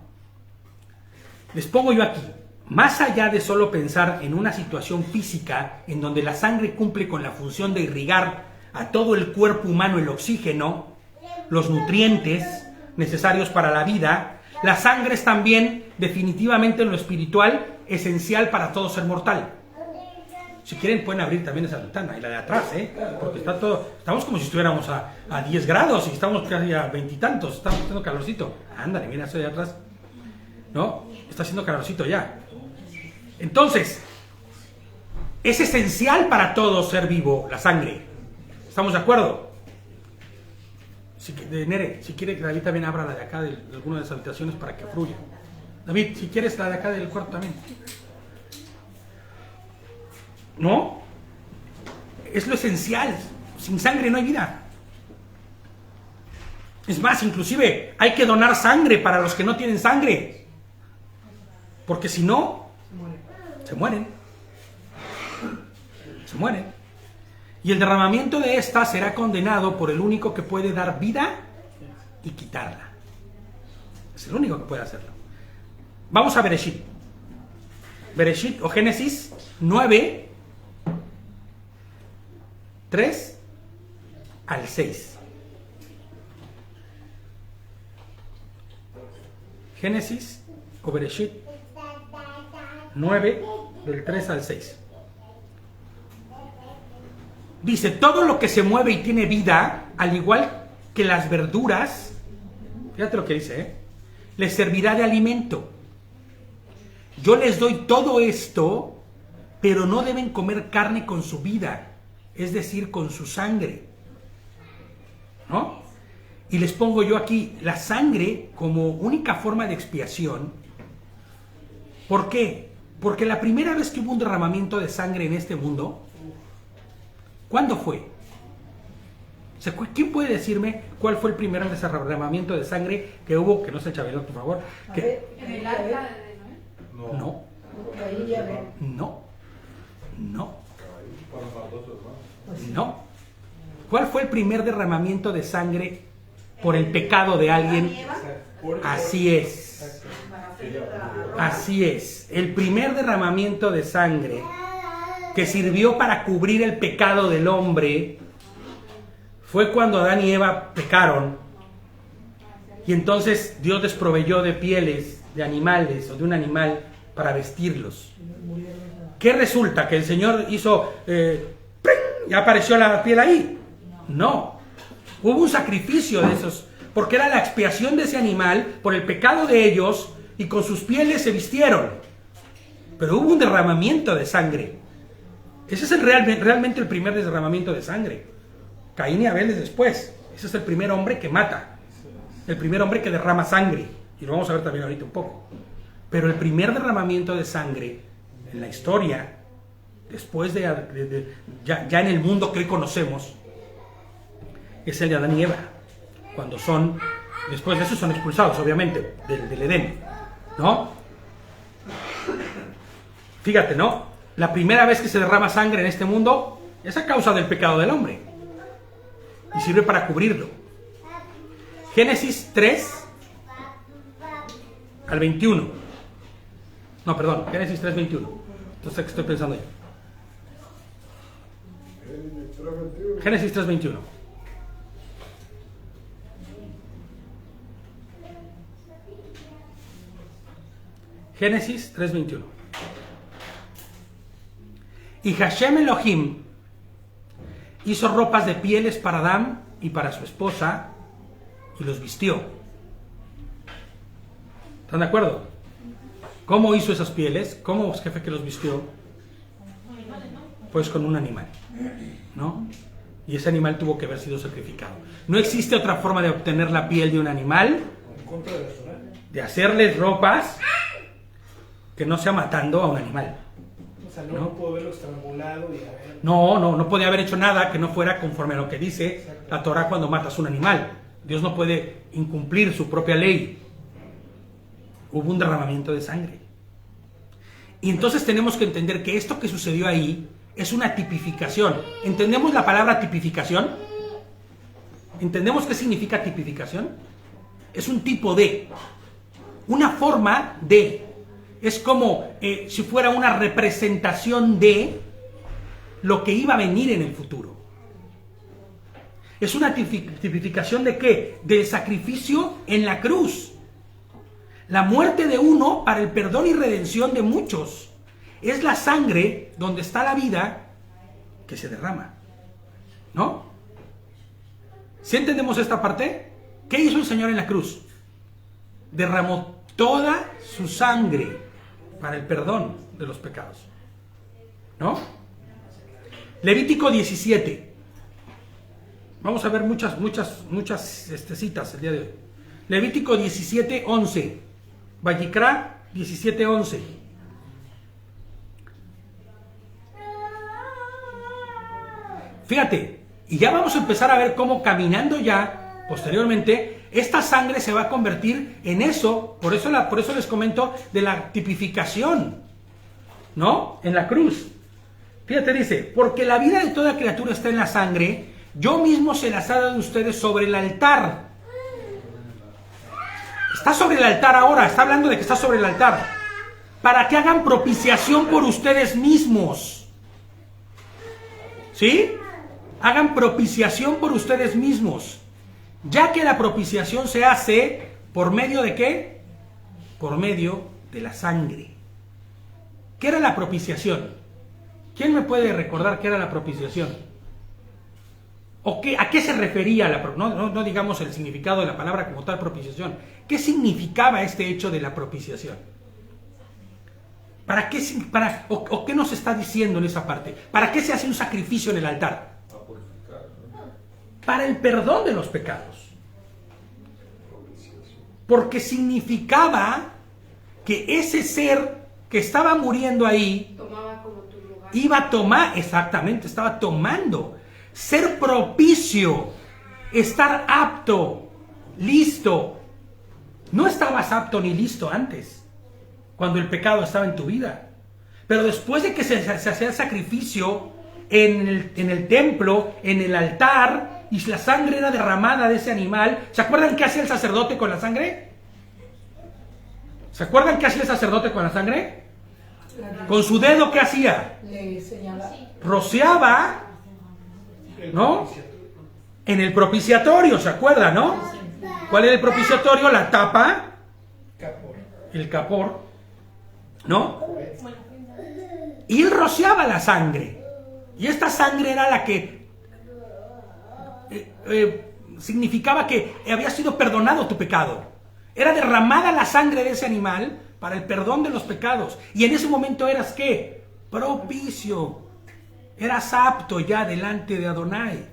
Les pongo yo aquí, más allá de solo pensar en una situación física en donde la sangre cumple con la función de irrigar a todo el cuerpo humano el oxígeno, los nutrientes necesarios para la vida, la sangre es también definitivamente en lo espiritual esencial para todo ser mortal. Si quieren pueden abrir también esa ventana y la de atrás, porque está todo, estamos como si estuviéramos a 10 grados y estamos casi a 20 y tantos, estamos haciendo calorcito. Ándale, mira eso de atrás, ¿no? Está haciendo calorcito ya. Entonces, es esencial para todo ser vivo la sangre. ¿Estamos de acuerdo? Nere, si quiere que David también abra la de acá de alguna de las habitaciones para que fluya. David, si quieres la de acá del cuarto también. ¿No? Es lo esencial. Sin sangre no hay vida. Es más, inclusive hay que donar sangre para los que no tienen sangre. Porque si no, se mueren. Se mueren. Y el derramamiento de esta será condenado por el único que puede dar vida y quitarla. Es el único que puede hacerlo. Vamos a Bereshit. Bereshit o Génesis 9. 3 al 6. Génesis o Bereshit 9 del 3 al 6. Dice, todo lo que se mueve y tiene vida, al igual que las verduras, fíjate lo que dice, les servirá de alimento. Yo les doy todo esto, pero no deben comer carne con su vida, es decir, con su sangre, ¿no? Y les pongo yo aquí la sangre como única forma de expiación. ¿Por qué? Porque la primera vez que hubo un derramamiento de sangre en este mundo, ¿cuándo fue? ¿Quién puede decirme cuál fue el primer derramamiento de sangre que hubo? Que no se Chabelo, por favor. ¿En el arca de Noé? No. No. No. No. ¿Cuál fue el primer derramamiento de sangre por el pecado de alguien? Así es. Así es. El primer derramamiento de sangre que sirvió para cubrir el pecado del hombre fue cuando Adán y Eva pecaron. Y entonces Dios les proveyó de pieles de animales o de un animal para vestirlos. ¿Qué resulta? ¿Que el Señor hizo... ya apareció la piel ahí? No. Hubo un sacrificio de esos, porque era la expiación de ese animal por el pecado de ellos, y con sus pieles se vistieron. Pero hubo un derramamiento de sangre. Ese es realmente el primer derramamiento de sangre. Caín y Abel es después. Ese es el primer hombre que mata. El primer hombre que derrama sangre. Y lo vamos a ver también ahorita un poco. Pero el primer derramamiento de sangre en la historia, después ya en el mundo que hoy conocemos, es el de Adán y Eva. Cuando después de eso son expulsados, obviamente, del Edén, ¿no? Fíjate, ¿no? La primera vez que se derrama sangre en este mundo es a causa del pecado del hombre. Y sirve para cubrirlo. Génesis 3 al 21. No, perdón, Génesis 3, 21. Entonces, ¿qué estoy pensando yo? Génesis 3, 21. Génesis 3:21. Y Hashem Elohim hizo ropas de pieles para Adán y para su esposa y los vistió. ¿Están de acuerdo? ¿Cómo hizo esas pieles? ¿Cómo fue que los vistió? Pues con un animal, ¿no? Y ese animal tuvo que haber sido sacrificado. No existe otra forma de obtener la piel de un animal, de hacerles ropas, que no sea matando a un animal. O sea, no puedo verlo estrangulado y a ver. No podía haber hecho nada que no fuera conforme a lo que dice la Torah cuando matas un animal. Dios no puede incumplir su propia ley. Hubo un derramamiento de sangre. Y entonces tenemos que entender que esto que sucedió ahí es una tipificación. ¿Entendemos la palabra tipificación? ¿Entendemos qué significa tipificación? Es un tipo de, una forma de. Es como si fuera una representación de lo que iba a venir en el futuro. Es una tipificación de ¿qué? Del sacrificio en la cruz. La muerte de uno para el perdón y redención de muchos. Es la sangre donde está la vida que se derrama. ¿No? ¿Sí entendemos esta parte? ¿Qué hizo el Señor en la cruz? Derramó toda su sangre para el perdón de los pecados. ¿No? Levítico 17. Vamos a ver muchas citas el día de hoy. Levítico 17:11. Vayikra 17:11. Fíjate, y ya vamos a empezar a ver cómo caminando ya, posteriormente, esta sangre se va a convertir en eso. Por eso les comento de la tipificación, ¿no? En la cruz. Fíjate, dice, porque la vida de toda criatura está en la sangre, yo mismo se las he dado a ustedes sobre el altar. Está sobre el altar ahora, está hablando de que está sobre el altar. Para que hagan propiciación por ustedes mismos. ¿Sí? Hagan propiciación por ustedes mismos. Ya que la propiciación se hace por medio de ¿qué? Por medio de la sangre. ¿Qué era la propiciación? ¿Quién me puede recordar qué era la propiciación? ¿O a qué se refería no digamos el significado de la palabra como tal propiciación? ¿Qué significaba este hecho de la propiciación? ¿Para qué, o qué nos está diciendo en esa parte? ¿Para qué se hace un sacrificio en el altar? Para el perdón de los pecados. Porque significaba que ese ser que estaba muriendo ahí tomaba como tu lugar. Iba a tomar, exactamente, estaba tomando. Ser propicio, estar apto, listo. No estabas apto ni listo antes, cuando el pecado estaba en tu vida. Pero después de que se hacía el sacrificio en el templo, en el altar, y la sangre era derramada de ese animal, ¿se acuerdan qué hacía el sacerdote con la sangre? ¿Se acuerdan qué hacía el sacerdote con la sangre? Con su dedo, ¿qué hacía? Le señala. Rociaba, ¿no? En el propiciatorio, ¿se acuerdan, no? ¿Cuál era el propiciatorio? La tapa, el capor, ¿no? Y él rociaba la sangre. Y esta sangre era la que significaba que había sido perdonado tu pecado. Era derramada la sangre de ese animal para el perdón de los pecados. Y en ese momento eras ¿qué? Propicio. Eras apto ya delante de Adonai.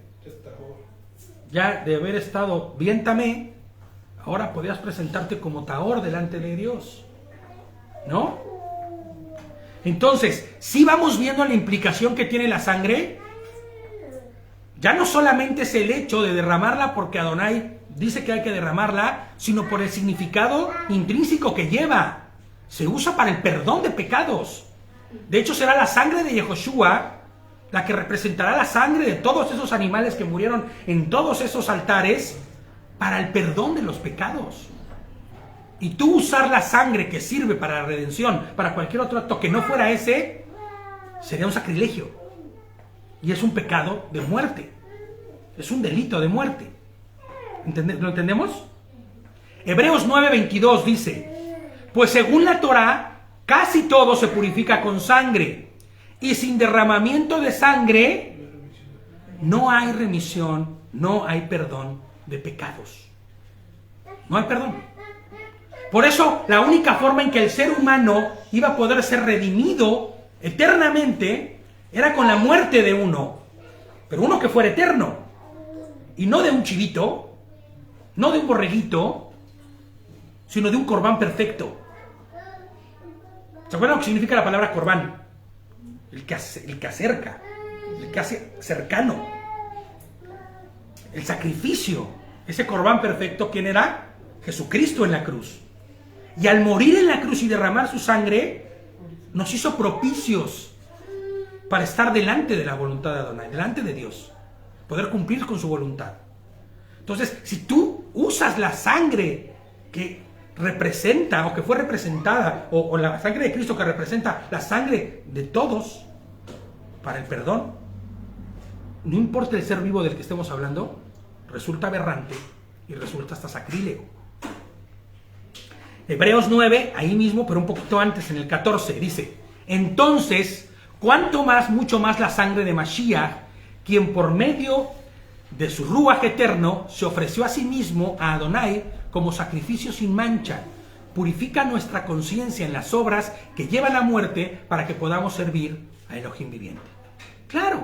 Ya de haber estado bien tamé, ahora podías presentarte como Tahor delante de Dios. ¿No? Entonces, si vamos viendo la implicación que tiene la sangre, ya no solamente es el hecho de derramarla porque Adonai dice que hay que derramarla, sino por el significado intrínseco que lleva. Se usa para el perdón de pecados. De hecho, será la sangre de Yehoshua la que representará la sangre de todos esos animales que murieron en todos esos altares para el perdón de los pecados. Y tú usar la sangre que sirve para la redención, para cualquier otro acto que no fuera ese, sería un sacrilegio. Y es un pecado de muerte. Es un delito de muerte. ¿Lo entendemos? Hebreos 9:22 dice: pues según la Torá, Casi todo se purifica con sangre, y sin derramamiento de sangre no hay remisión, no hay perdón de pecados. No hay perdón. Por eso, la única forma en que el ser humano iba a poder ser redimido eternamente era con la muerte de uno, pero uno que fuera eterno, y no de un chivito, no de un borreguito, sino de un corbán perfecto. ¿Se acuerdan lo que significa la palabra corbán? El que acerca, el que hace cercano. El sacrificio. Ese corbán perfecto, ¿quién era? Jesucristo en la cruz. Y al morir en la cruz y derramar su sangre, nos hizo propicios para estar delante de la voluntad de Adonai, delante de Dios, poder cumplir con su voluntad. Entonces, si tú usas la sangre que representa o que fue representada, o la sangre de Cristo que representa la sangre de todos para el perdón, no importa el ser vivo del que estemos hablando, resulta aberrante y resulta hasta sacrílego. Hebreos 9, ahí mismo, pero un poquito antes, en el 14, dice: entonces, cuánto más, mucho más la sangre de Mashiach, quien por medio de su Ruaj eterno se ofreció a sí mismo a Adonai como sacrificio sin mancha, purifica nuestra conciencia en las obras que llevan a muerte para que podamos servir a Elohim viviente. Claro,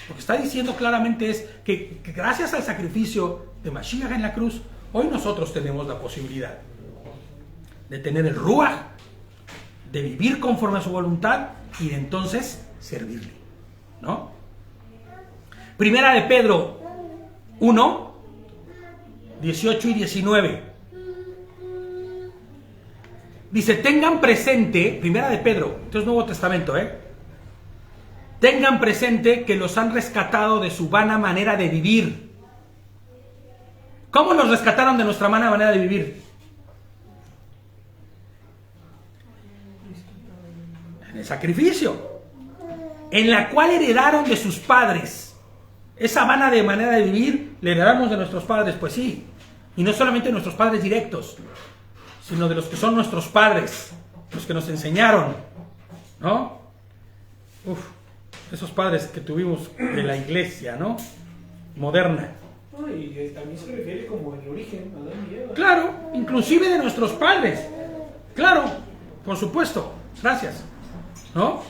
lo que está diciendo claramente es que gracias al sacrificio de Mashiach en la cruz, hoy nosotros tenemos la posibilidad de tener el Ruaj, de vivir conforme a su voluntad y de entonces servirle, ¿no? Primera de Pedro 1, 18 y 19. Dice, tengan presente, Primera de Pedro, esto es Nuevo Testamento, tengan presente que los han rescatado de su vana manera de vivir. ¿Cómo nos rescataron de nuestra vana manera de vivir? En el sacrificio, en la cual heredaron de sus padres. Esa vana de manera de vivir le heredamos de nuestros padres, pues sí. Y no solamente de nuestros padres directos, sino de los que son nuestros padres, los que nos enseñaron, ¿no? Esos padres que tuvimos de la iglesia, ¿no? Moderna. Y también se refiere como el origen, Adán y Eva. Claro, inclusive de nuestros padres. Claro, por supuesto. Gracias. ¿No?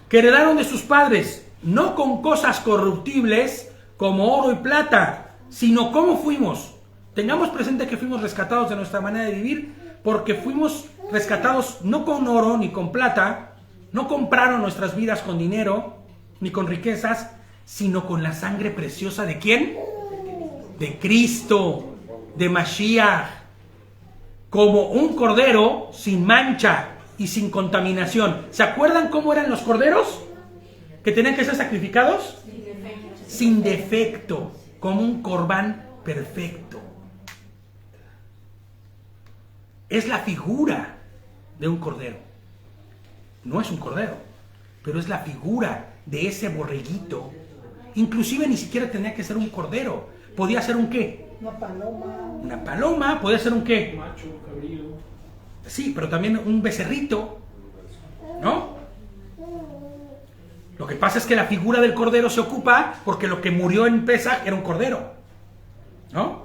Que heredaron de sus padres, no con cosas corruptibles como oro y plata, sino como fuimos. Tengamos presente que fuimos rescatados de nuestra manera de vivir, porque fuimos rescatados no con oro ni con plata, no compraron nuestras vidas con dinero ni con riquezas, sino con la sangre preciosa ¿de quién? De Cristo, de Mashiach, como un cordero sin mancha y sin contaminación. ¿Se acuerdan cómo eran los corderos? Que tenían que ser sacrificados sin defecto, como un corbán perfecto. Es la figura de un cordero. No es un cordero, pero es la figura de ese borreguito. Inclusive ni siquiera tenía que ser un cordero. Podía ser un ¿qué? Una paloma. Una paloma, podía ser un ¿qué? Macho, cabrío. Sí, pero también un becerrito, ¿no? Lo que pasa es que la figura del cordero se ocupa porque lo que murió en Pesaj era un cordero, ¿no?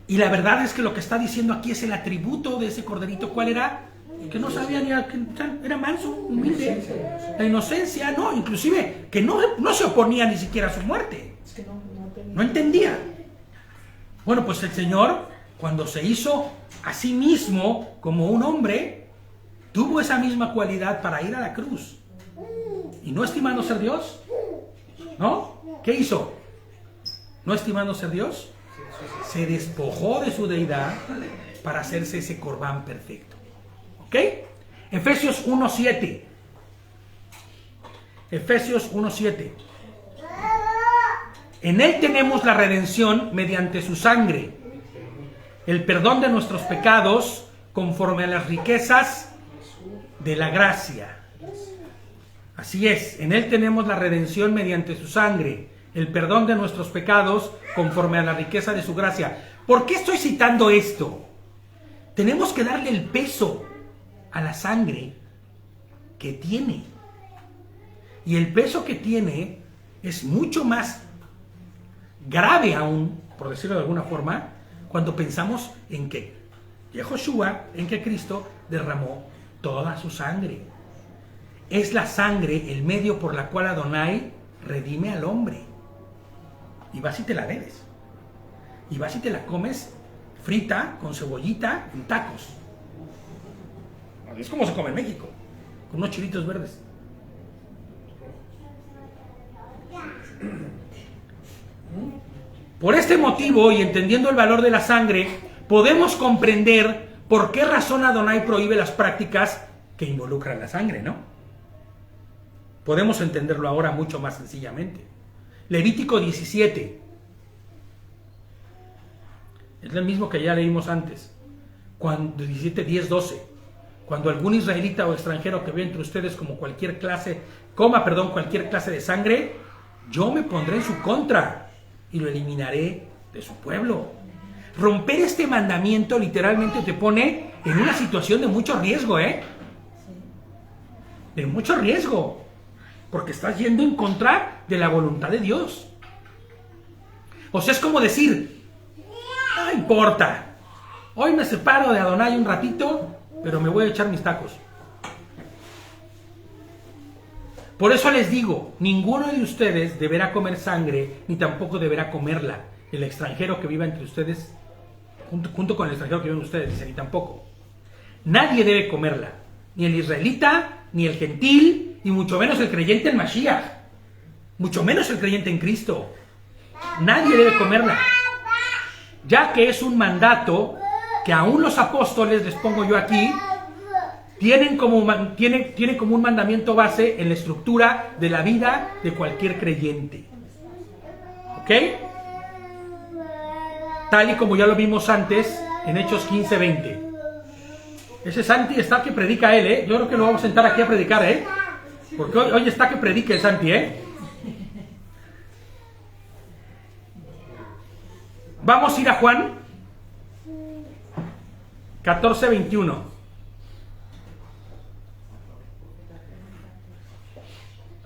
Y la verdad es que lo que está diciendo aquí es el atributo de ese corderito. ¿Cuál era? Que no sabía ni a que era manso, humilde. La inocencia, no, inclusive que no se oponía ni siquiera a su muerte. Es que No entendía. Bueno, pues el Señor, cuando se hizo a sí mismo como un hombre, tuvo esa misma cualidad para ir a la cruz. Y no estimando ser Dios, ¿no? ¿Qué hizo? No estimando ser Dios, se despojó de su deidad para hacerse ese corbán perfecto. ¿Ok? Efesios 1:7. Efesios 1:7. En él tenemos la redención mediante su sangre, el perdón de nuestros pecados conforme a las riquezas de la gracia. Así es, en él tenemos la redención mediante su sangre, el perdón de nuestros pecados conforme a la riqueza de su gracia. ¿Por qué estoy citando esto? Tenemos que darle el peso a la sangre que tiene. Y el peso que tiene es mucho más grave aún, por decirlo de alguna forma, cuando pensamos en que Yehoshua, en que Cristo derramó toda su sangre. Es la sangre el medio por la cual Adonai redime al hombre. Y vas y te la bebes. Y vas y te la comes frita, con cebollita, en tacos. Es como se come en México, con unos chilitos verdes. Por este motivo, y entendiendo el valor de la sangre, podemos comprender por qué razón Adonai prohíbe las prácticas que involucran la sangre, ¿no? Podemos entenderlo ahora mucho más sencillamente. Levítico 17. Es el mismo que ya leímos antes. Cuando 17, 10, 12. Cuando algún israelita o extranjero que ve entre ustedes como cualquier clase de sangre, yo me pondré en su contra y lo eliminaré de su pueblo. Romper este mandamiento literalmente te pone en una situación de mucho riesgo, ¿eh? De mucho riesgo. Porque estás yendo en contra de la voluntad de Dios. O sea, es como decir, no importa, hoy me separo de Adonai un ratito, pero me voy a echar mis tacos. Por eso les digo, ninguno de ustedes deberá comer sangre, ni tampoco deberá comerla. El extranjero que viva entre ustedes, junto con el extranjero que vive en ustedes, dice, ni tampoco. Nadie debe comerla, ni el israelita, ni el gentil, y mucho menos el creyente en Mashiach, mucho menos el creyente en Cristo. Nadie debe comerla, ya que es un mandato que aún los apóstoles, les pongo yo aquí, tienen como un mandamiento base en la estructura de la vida de cualquier creyente. ¿Ok? Tal y como ya lo vimos antes en Hechos 15:20. Ese Santi está que predica él, ¿eh? Yo creo que lo vamos a sentar aquí a predicar, ¿eh? Porque hoy está que predique el Santi, ¿eh? Vamos a ir a Juan 14:21.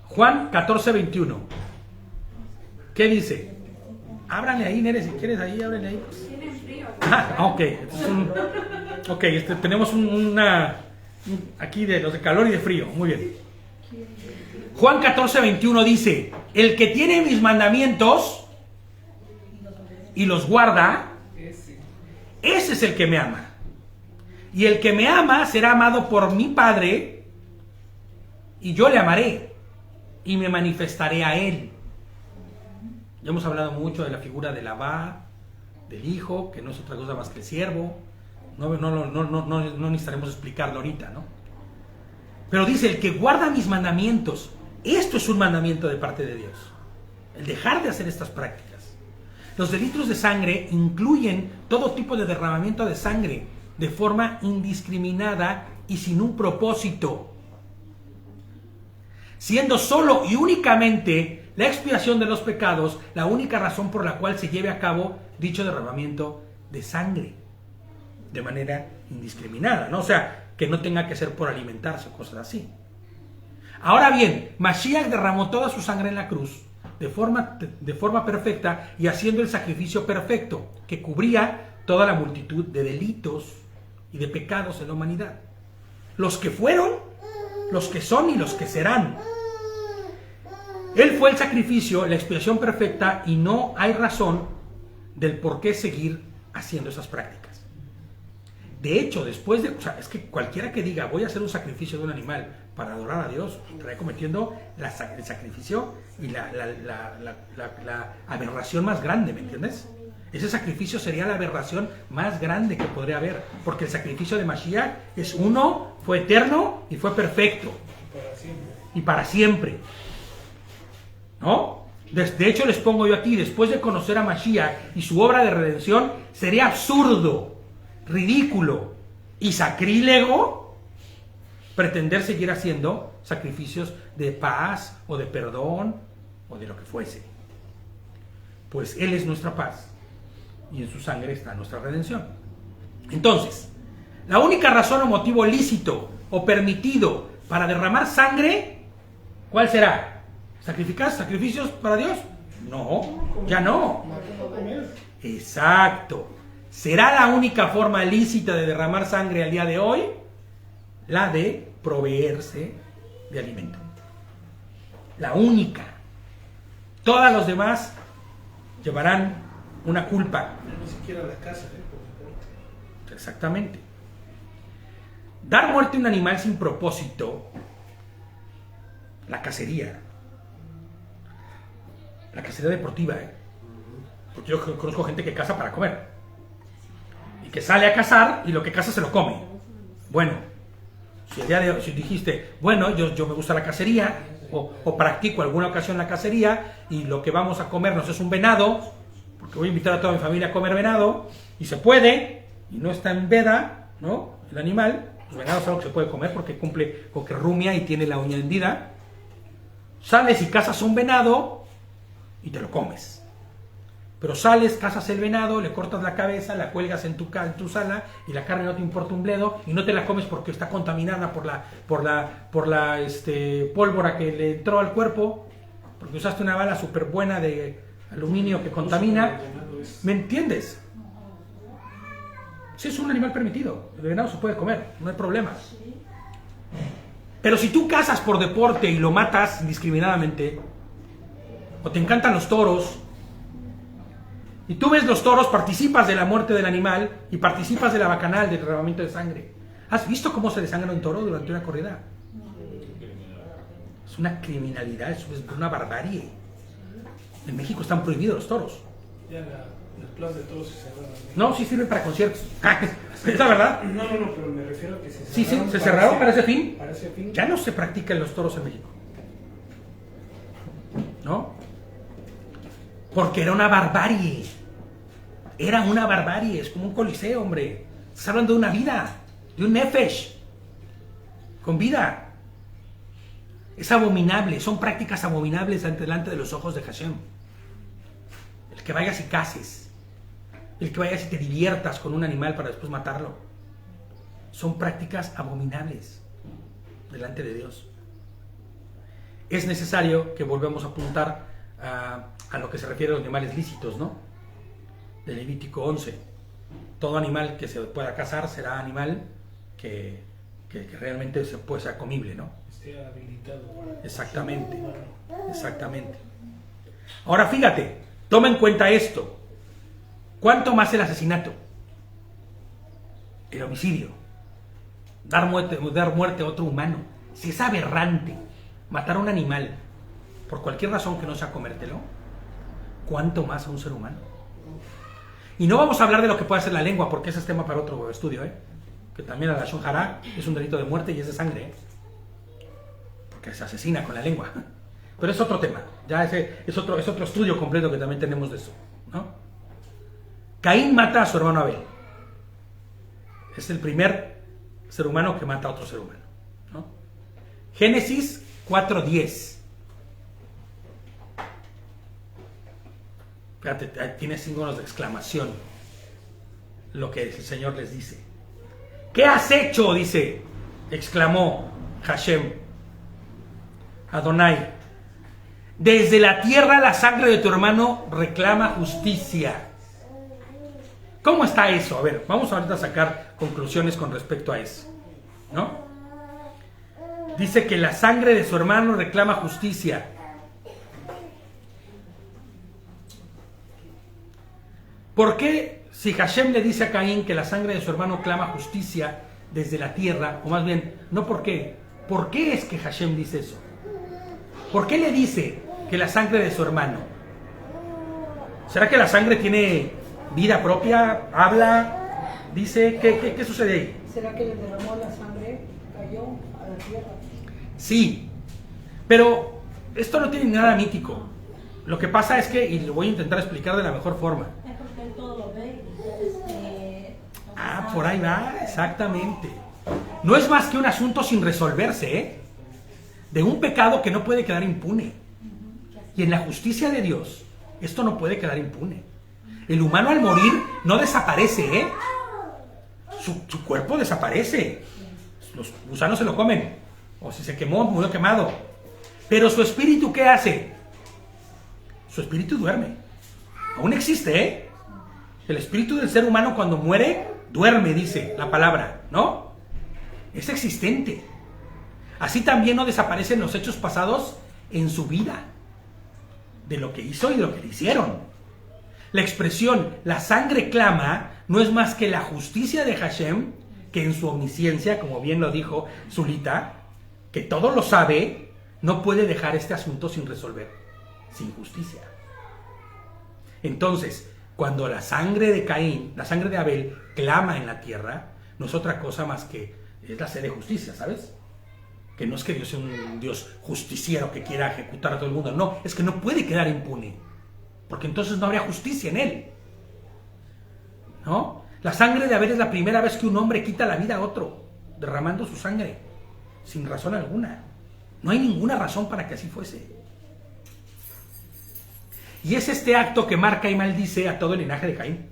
Juan 14:21. ¿Qué dice? Ábranle ahí, Nere, si quieres ahí, ábranle ahí. Tienen frío. Ok, tenemos aquí de los de calor y de frío. Muy bien. Juan 14:21 dice: el que tiene mis mandamientos y los guarda, ese es el que me ama. Y el que me ama será amado por mi Padre, y yo le amaré y me manifestaré a él. Ya hemos hablado mucho de la figura del Abba, del Hijo, que no es otra cosa más que el siervo. No necesitaremos explicarlo ahorita, ¿no? Pero dice, el que guarda mis mandamientos, esto es un mandamiento de parte de Dios, el dejar de hacer estas prácticas. Los delitos de sangre incluyen todo tipo de derramamiento de sangre de forma indiscriminada y sin un propósito, siendo solo y únicamente la expiación de los pecados la única razón por la cual se lleve a cabo dicho derramamiento de sangre de manera indiscriminada, ¿no? O sea, que no tenga que ser por alimentarse o cosas así. Ahora bien, Mashiach derramó toda su sangre en la cruz de forma perfecta y haciendo el sacrificio perfecto que cubría toda la multitud de delitos y de pecados en la humanidad. Los que fueron, los que son y los que serán. Él fue el sacrificio, la expiación perfecta, y no hay razón del por qué seguir haciendo esas prácticas. De hecho, después de... O sea, es que cualquiera que diga voy a hacer un sacrificio de un animal para adorar a Dios, estará cometiendo el sacrificio y la aberración más grande, ¿me entiendes? Ese sacrificio sería la aberración más grande que podría haber, porque el sacrificio de Mashiach es uno, fue eterno y fue perfecto. Y para siempre. ¿No? De hecho, les pongo yo aquí, después de conocer a Mashiach y su obra de redención, sería absurdo, ridículo y sacrílego pretender seguir haciendo sacrificios de paz o de perdón o de lo que fuese. Pues Él es nuestra paz y en su sangre está nuestra redención. Entonces, La única razón o motivo lícito o permitido para derramar sangre, ¿cuál será? ¿Sacrificios para Dios? No, ya no. Exacto. ¿Será la única forma lícita de derramar sangre al día de hoy? La de proveerse de alimento. La única. Todas los demás llevarán una culpa. Ni siquiera la casa, Exactamente. Dar muerte a un animal sin propósito, la cacería deportiva, porque yo conozco gente que caza para comer y que sale a cazar y lo que caza se lo come. Bueno, si dijiste, bueno, yo me gusta la cacería o practico alguna ocasión la cacería y lo que vamos a comernos es un venado, porque voy a invitar a toda mi familia a comer venado y se puede y no está en veda, ¿no? El animal, los venados son algo que se puede comer porque cumple con que rumia y tiene la uña hendida. Sales y cazas un venado y te lo comes. Pero sales, cazas el venado, le cortas la cabeza, la cuelgas en tu sala y la carne no te importa un bledo y no te la comes porque está contaminada por la pólvora que le entró al cuerpo, porque usaste una bala súper buena de aluminio que contamina. ¿Me entiendes? Sí, es un animal permitido. El venado se puede comer, no hay problema. Pero si tú cazas por deporte y lo matas indiscriminadamente, o te encantan los toros, y tú ves los toros, participas de la muerte del animal y participas de la bacanal, del derramamiento de sangre. ¿Has visto cómo se desangra un toro durante una corrida? Es una criminalidad, es una barbarie. En México están prohibidos los toros. Ya las plazas de toros se cerraron. No, sí sirven para conciertos. ¿Es la verdad? No, pero me refiero a que se cerraron. Sí, se cerraron para ese fin. Para ese fin. Ya no se practican los toros en México. ¿No? Porque era una barbarie. Era una barbarie, es como un coliseo, hombre. Estás hablando de una vida, de un nefesh, con vida. Es abominable, son prácticas abominables delante de los ojos de Hashem. El que vayas y cases, el que vayas y te diviertas con un animal para después matarlo, son prácticas abominables delante de Dios. Es necesario que volvamos a apuntar a lo que se refiere a los animales lícitos, ¿no? De Levítico 11. Todo animal que se pueda cazar será animal que realmente puede ser comible, ¿no? Esté habilitado. Exactamente. Ahora fíjate, toma en cuenta esto. ¿Cuánto más el asesinato? El homicidio. Dar muerte a otro humano. Si es aberrante matar a un animal por cualquier razón que no sea comértelo, ¿cuánto más a un ser humano? Y no vamos a hablar de lo que puede hacer la lengua, porque ese es tema para otro estudio, que también la lashon hara es un delito de muerte y es de sangre, porque se asesina con la lengua. Pero es otro tema, ya es otro estudio completo que también tenemos de eso, ¿no? Caín mata a su hermano Abel. Es el primer ser humano que mata a otro ser humano, ¿no? Génesis 4:10. Fíjate, tiene signos de exclamación lo que el Señor les dice. ¿Qué has hecho? Dice, exclamó Hashem, Adonai. Desde la tierra la sangre de tu hermano reclama justicia. ¿Cómo está eso? A ver, vamos ahorita a sacar conclusiones con respecto a eso, ¿no? Dice que la sangre de su hermano reclama justicia. ¿Por qué si Hashem le dice a Caín que la sangre de su hermano clama justicia desde la tierra? O más bien, no por qué. ¿Por qué es que Hashem dice eso? ¿Por qué le dice que la sangre de su hermano? ¿Será que la sangre tiene vida propia? ¿Habla? ¿Dice? ¿Qué sucede ahí? ¿Será que le derramó la sangre? ¿Cayó a la tierra? Sí, pero esto no tiene nada mítico. Lo que pasa es que, y lo voy a intentar explicar de la mejor forma. Por ahí va, exactamente. No es más que un asunto sin resolverse, de un pecado que no puede quedar impune. Y en la justicia de Dios, esto no puede quedar impune. El humano al morir no desaparece, su cuerpo desaparece. Los gusanos se lo comen. O si se quemó, murió quemado. Pero su espíritu, ¿qué hace? Su espíritu duerme. Aún existe, ¿eh? El espíritu del ser humano cuando muere, duerme, dice la palabra, ¿no? Es existente. Así también no desaparecen los hechos pasados en su vida, de lo que hizo y de lo que le hicieron. La expresión, la sangre clama, no es más que la justicia de Hashem, que en su omnisciencia, como bien lo dijo Zulita, que todo lo sabe, no puede dejar este asunto sin resolver, sin justicia. Entonces, cuando la sangre de Caín, la sangre de Abel, clama en la tierra, no es otra cosa más que es la sed de justicia, ¿sabes? Que no es que Dios sea un Dios justiciero que quiera ejecutar a todo el mundo, no, es que no puede quedar impune, porque entonces no habría justicia en él, ¿no? La sangre de Abel es la primera vez que un hombre quita la vida a otro, derramando su sangre, sin razón alguna. No hay ninguna razón para que así fuese. Y es este acto que marca y maldice a todo el linaje de Caín,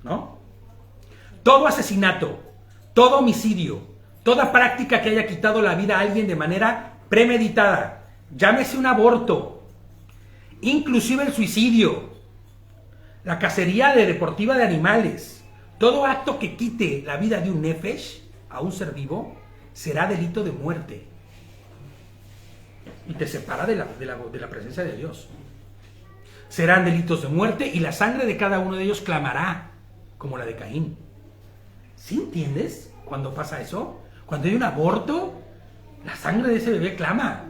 ¿no? Todo asesinato, todo homicidio, toda práctica que haya quitado la vida a alguien de manera premeditada, llámese un aborto, inclusive el suicidio, la cacería deportiva de animales, todo acto que quite la vida de un nefesh, a un ser vivo, será delito de muerte. Y te separa de la presencia de Dios. Serán delitos de muerte y la sangre de cada uno de ellos clamará, como la de Caín. ¿Sí entiendes cuando pasa eso? Cuando hay un aborto, la sangre de ese bebé clama.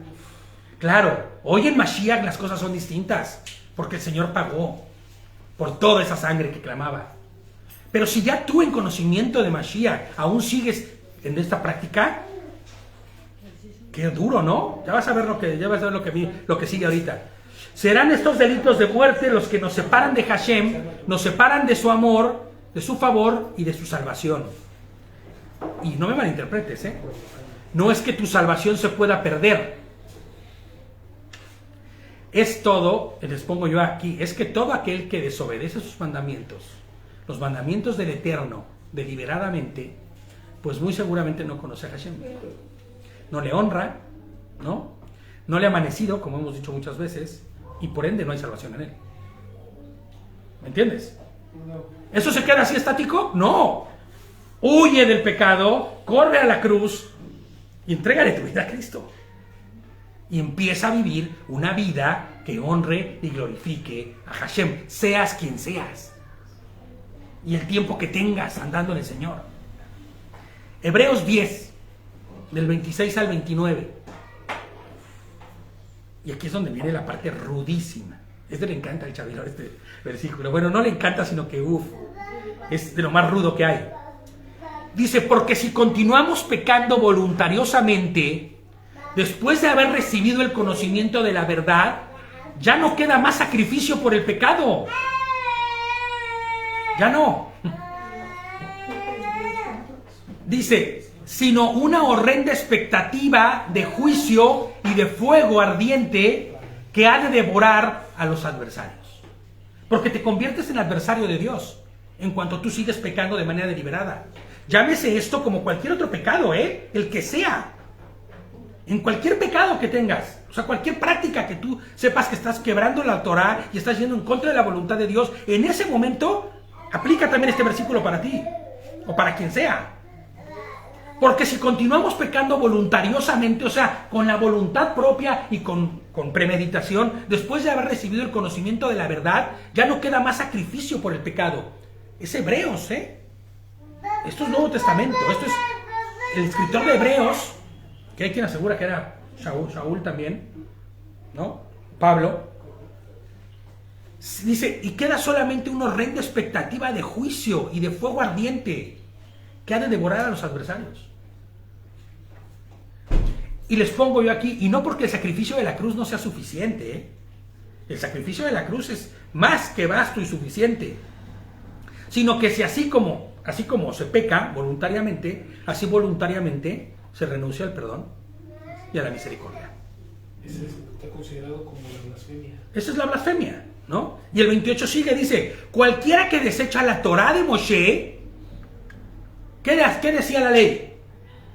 Claro, hoy en Mashiach las cosas son distintas, porque el Señor pagó por toda esa sangre que clamaba. Pero si ya tú en conocimiento de Mashiach aún sigues en esta práctica, qué duro, ¿no? Ya vas a ver lo que sigue ahorita. Serán estos delitos de muerte los que nos separan de Hashem, nos separan de su amor, de su favor y de su salvación. Y no me malinterpretes, ¿eh? No es que tu salvación se pueda perder. Es todo, les pongo yo aquí, es que todo aquel que desobedece sus mandamientos, los mandamientos del Eterno, deliberadamente, pues muy seguramente no conoce a Hashem. No le honra, ¿no? No le ha amanecido, como hemos dicho muchas veces, y por ende no hay salvación en él. ¿Me entiendes? ¿Eso se queda así estático? No. Huye del pecado, corre a la cruz y entrégale tu vida a Cristo. Y empieza a vivir una vida que honre y glorifique a Hashem, seas quien seas. Y el tiempo que tengas andando en el Señor. Hebreos 10. Del 26 al 29. Y aquí es donde viene la parte rudísima. Le encanta el Chavilor este versículo. Bueno, no le encanta, sino que es de lo más rudo que hay. Dice, porque si continuamos pecando voluntariosamente, después de haber recibido el conocimiento de la verdad, ya no queda más sacrificio por el pecado. Ya no. Dice, sino una horrenda expectativa de juicio y de fuego ardiente que ha de devorar a los adversarios. Porque te conviertes en adversario de Dios en cuanto tú sigues pecando de manera deliberada. Llámese esto como cualquier otro pecado, el que sea. En cualquier pecado que tengas, o sea, cualquier práctica que tú sepas que estás quebrando la Torah y estás yendo en contra de la voluntad de Dios, en ese momento aplica también este versículo para ti o para quien sea. Porque si continuamos pecando voluntariosamente, o sea, con la voluntad propia y con premeditación, después de haber recibido el conocimiento de la verdad, ya no queda más sacrificio por el pecado. Es Hebreos, Esto es Nuevo Testamento, esto es el escritor de Hebreos, que hay quien asegura que era Shaul también, ¿no? Pablo. Dice, y queda solamente una horrenda expectativa de juicio y de fuego ardiente que ha de devorar a los adversarios. Y les pongo yo aquí, y no porque el sacrificio de la cruz no sea suficiente, el sacrificio de la cruz es más que vasto y suficiente, sino que si así como se peca voluntariamente, así voluntariamente se renuncia al perdón y a la misericordia. Ese está considerado como la blasfemia. Esa es la blasfemia, ¿no? Y el 28 sigue, dice, cualquiera que desecha la Torá de Moshe, ¿Qué decía la ley?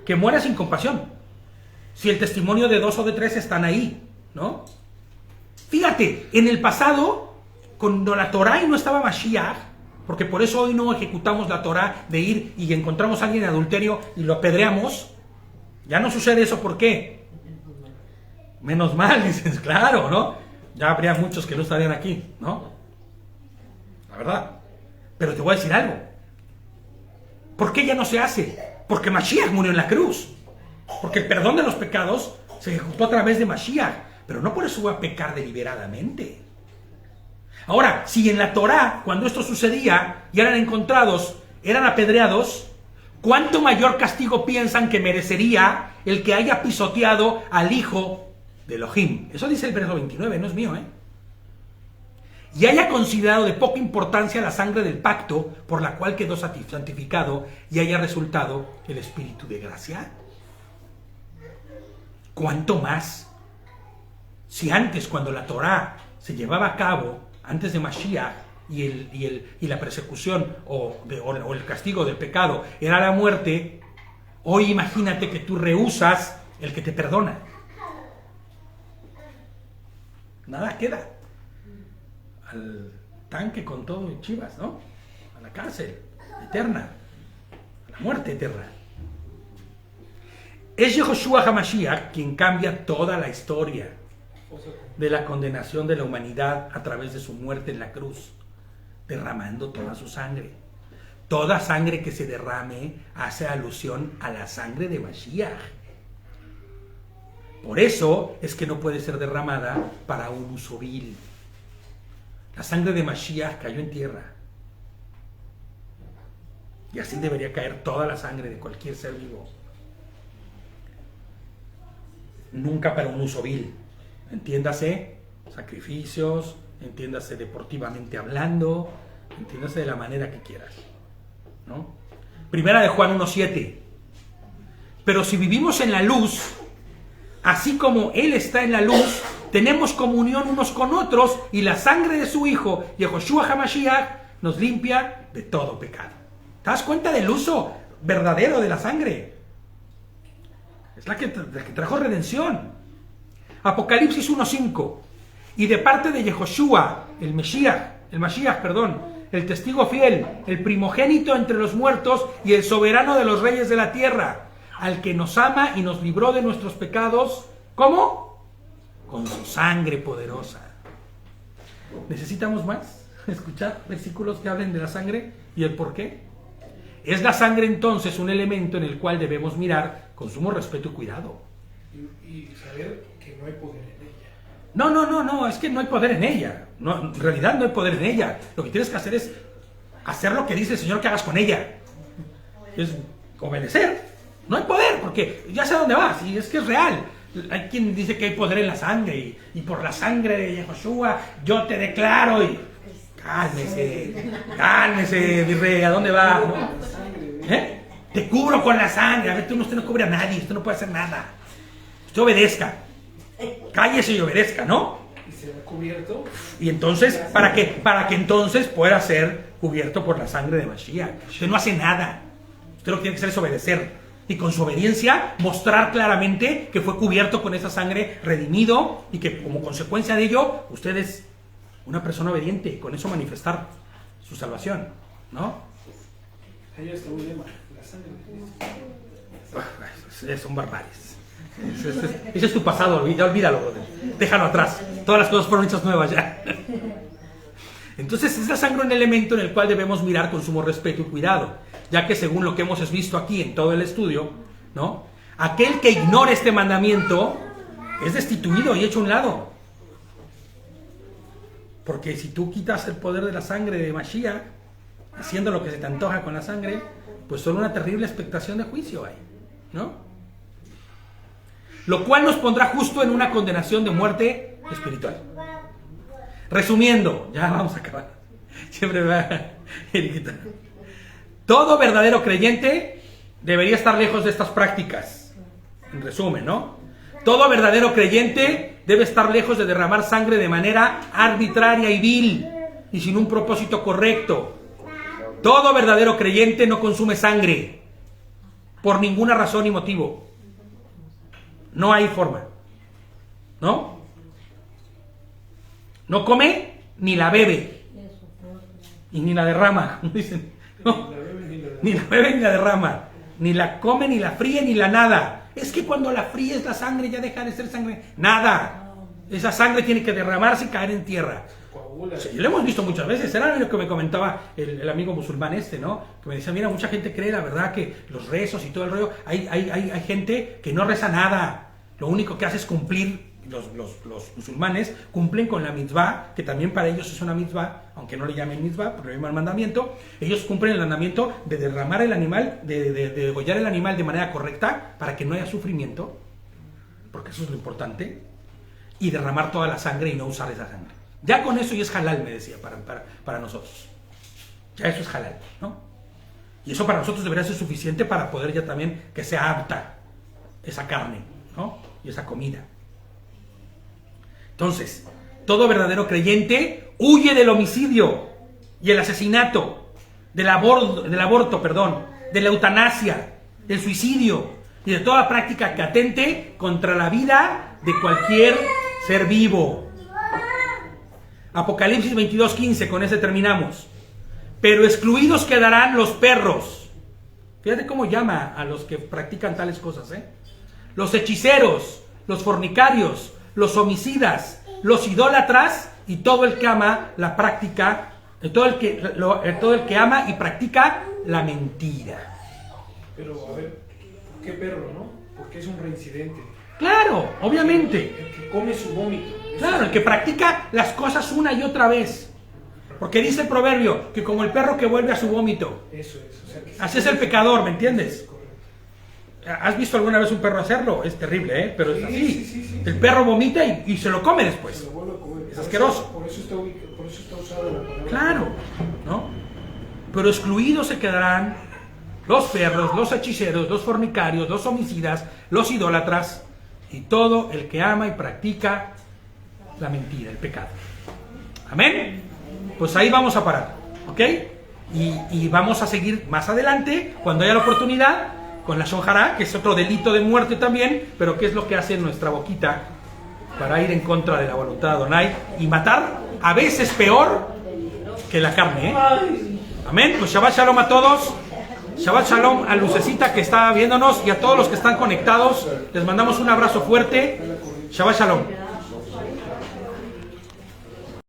Que muera sin compasión. Si el testimonio de 2 o de 3 están ahí, ¿no? Fíjate, en el pasado, cuando la Torá y no estaba Mashiach, porque por eso hoy no ejecutamos la Torá de ir y encontramos a alguien en adulterio y lo apedreamos, ya no sucede eso. ¿Por qué? Menos mal, dices, claro, ¿no? Ya habría muchos que no estarían aquí, ¿no? La verdad. Pero te voy a decir algo. ¿Por qué ya no se hace? Porque Mashiach murió en la cruz. Porque el perdón de los pecados se ejecutó a través de Mashiach. Pero no por eso voy a pecar deliberadamente. Ahora, si en la Torá, cuando esto sucedía y eran encontrados, eran apedreados, ¿cuánto mayor castigo piensan que merecería el que haya pisoteado al hijo de Elohim? Eso dice el verso 29, no es mío, y haya considerado de poca importancia la sangre del pacto por la cual quedó santificado y haya resultado el Espíritu de gracia. ¿Cuánto más? Si antes, cuando la Torá se llevaba a cabo, antes de Mashiach, y la persecución o el castigo del pecado era la muerte, hoy imagínate que tú rehusas el que te perdona. Nada queda. Al tanque con todo y chivas, ¿no? A la cárcel eterna, a la muerte eterna. Es Yehoshua HaMashiach quien cambia toda la historia de la condenación de la humanidad a través de su muerte en la cruz, derramando toda su sangre. Toda sangre que se derrame hace alusión a la sangre de Mashiach. Por eso es que no puede ser derramada para un uso vil. La sangre de Mashiach cayó en tierra. Y así debería caer toda la sangre de cualquier ser vivo. Nunca para un uso vil. Entiéndase, sacrificios, entiéndase deportivamente hablando, entiéndase de la manera que quieras, ¿no? Primera de Juan 1:7. Pero si vivimos en la luz, así como Él está en la luz, tenemos comunión unos con otros, y la sangre de su Hijo, Yehoshua HaMashiach, nos limpia de todo pecado. ¿Te das cuenta del uso verdadero de la sangre? Es la que trajo redención. Apocalipsis 1:5. Y de parte de Yehoshua, el Mashiach, el testigo fiel, el primogénito entre los muertos y el soberano de los reyes de la tierra, al que nos ama y nos libró de nuestros pecados, ¿cómo? Con su sangre poderosa. ¿Necesitamos más? ¿Escuchar versículos que hablen de la sangre y el por qué? ¿Es la sangre entonces un elemento en el cual debemos mirar con sumo respeto y cuidado? Y saber que no hay poder en ella. No, es que no hay poder en ella. No, en realidad no hay poder en ella. Lo que tienes que hacer es hacer lo que dice el Señor que hagas con ella. Es obedecer. No hay poder, porque ya sé a dónde vas, y es que es real. Hay quien dice que hay poder en la sangre, y por la sangre de Yehoshua yo te declaro, y cálmese, mi rey, ¿a dónde va? ¿No? Te cubro con la sangre. A ver, usted no cubre a nadie, usted no puede hacer nada. Usted obedezca, cállese y obedezca, ¿no? Y será cubierto. Y entonces, para que entonces pueda ser cubierto por la sangre de Mashiach. Usted no hace nada, usted lo que tiene que hacer es obedecer. Y con su obediencia mostrar claramente que fue cubierto con esa sangre, redimido, y que como consecuencia de ello, usted es una persona obediente, y con eso manifestar su salvación, ¿no? Ahí está un lema, la sangre de Cristo. Son barbaries. Ese es tu pasado, ya olvídalo, brother. Déjalo atrás. Todas las cosas fueron hechas nuevas ya. Entonces es la sangre un elemento en el cual debemos mirar con sumo respeto y cuidado, ya que según lo que hemos visto aquí en todo el estudio, ¿no? Aquel que ignore este mandamiento es destituido y hecho a un lado. Porque si tú quitas el poder de la sangre de Mashiach, haciendo lo que se te antoja con la sangre, pues solo una terrible expectación de juicio hay, ¿no? Lo cual nos pondrá justo en una condenación de muerte espiritual. Resumiendo, ya vamos a acabar. Siempre me va Eriquita. Todo verdadero creyente debería estar lejos de estas prácticas. En resumen, ¿no? Todo verdadero creyente debe estar lejos de derramar sangre de manera arbitraria y vil y sin un propósito correcto. Todo verdadero creyente no consume sangre, por ninguna razón ni motivo. No hay forma. ¿No? No come ni la bebe. Y ni la derrama, dicen. No. Ni la bebe ni la derrama. Ni la come, ni la fríe, ni la nada. Es que cuando la fríes la sangre ya deja de ser sangre. Nada. Esa sangre tiene que derramarse y caer en tierra. Sí, lo hemos visto muchas veces. Era lo que me comentaba el amigo musulmán ¿no? Que me decía, mira, mucha gente cree, la verdad, que los rezos y todo el rollo, hay gente que no reza nada. Lo único que hace es cumplir. Los musulmanes cumplen con la mitzvah, que también para ellos es una mitzvah, aunque no le llamen mitzvah, porque le llaman mandamiento. Ellos cumplen el mandamiento de derramar el animal, de degollar el animal de manera correcta, para que no haya sufrimiento, porque eso es lo importante, y derramar toda la sangre y no usar esa sangre. Ya con eso ya es halal, me decía, para nosotros. Ya eso es halal, ¿no? Y eso para nosotros debería ser suficiente para poder ya también que sea apta esa carne, ¿no? Y esa comida. Entonces, todo verdadero creyente huye del homicidio y el asesinato, del aborto, de la eutanasia, del suicidio y de toda práctica que atente contra la vida de cualquier ser vivo. Apocalipsis 22:15, con ese terminamos. Pero excluidos quedarán los perros. Fíjate cómo llama a los que practican tales cosas, los hechiceros, los fornicarios, los homicidas, los idólatras y todo el que ama la práctica, todo el que ama y practica la mentira. Pero a ver, ¿qué perro, no? Porque es un reincidente. Claro, obviamente. El que come su vómito. Claro, el que practica las cosas una y otra vez. Porque dice el proverbio que como el perro que vuelve a su vómito. Eso es. O sea, que así es el pecador, ¿me entiendes? Correcto. ¿Has visto alguna vez un perro hacerlo? Es terrible, pero es así. Sí. El perro vomita y se lo come después. Se lo vuelve a comer. Es asqueroso. Por eso está usada la palabra. Claro, ¿no? Pero excluidos se quedarán los perros, los hechiceros, los fornicarios, los homicidas, los idólatras y todo el que ama y practica la mentira, el pecado. Amén. Pues ahí vamos a parar, ¿ok? Y vamos a seguir más adelante, cuando haya la oportunidad, con la shonjará, que es otro delito de muerte también, pero ¿qué es lo que hace nuestra boquita para ir en contra de la voluntad de Adonai y matar a veces peor que la carne, Amén. Pues Shabbat Shalom a todos. Shabbat Shalom a Lucecita que está viéndonos y a todos los que están conectados. Les mandamos un abrazo fuerte. Shabbat Shalom.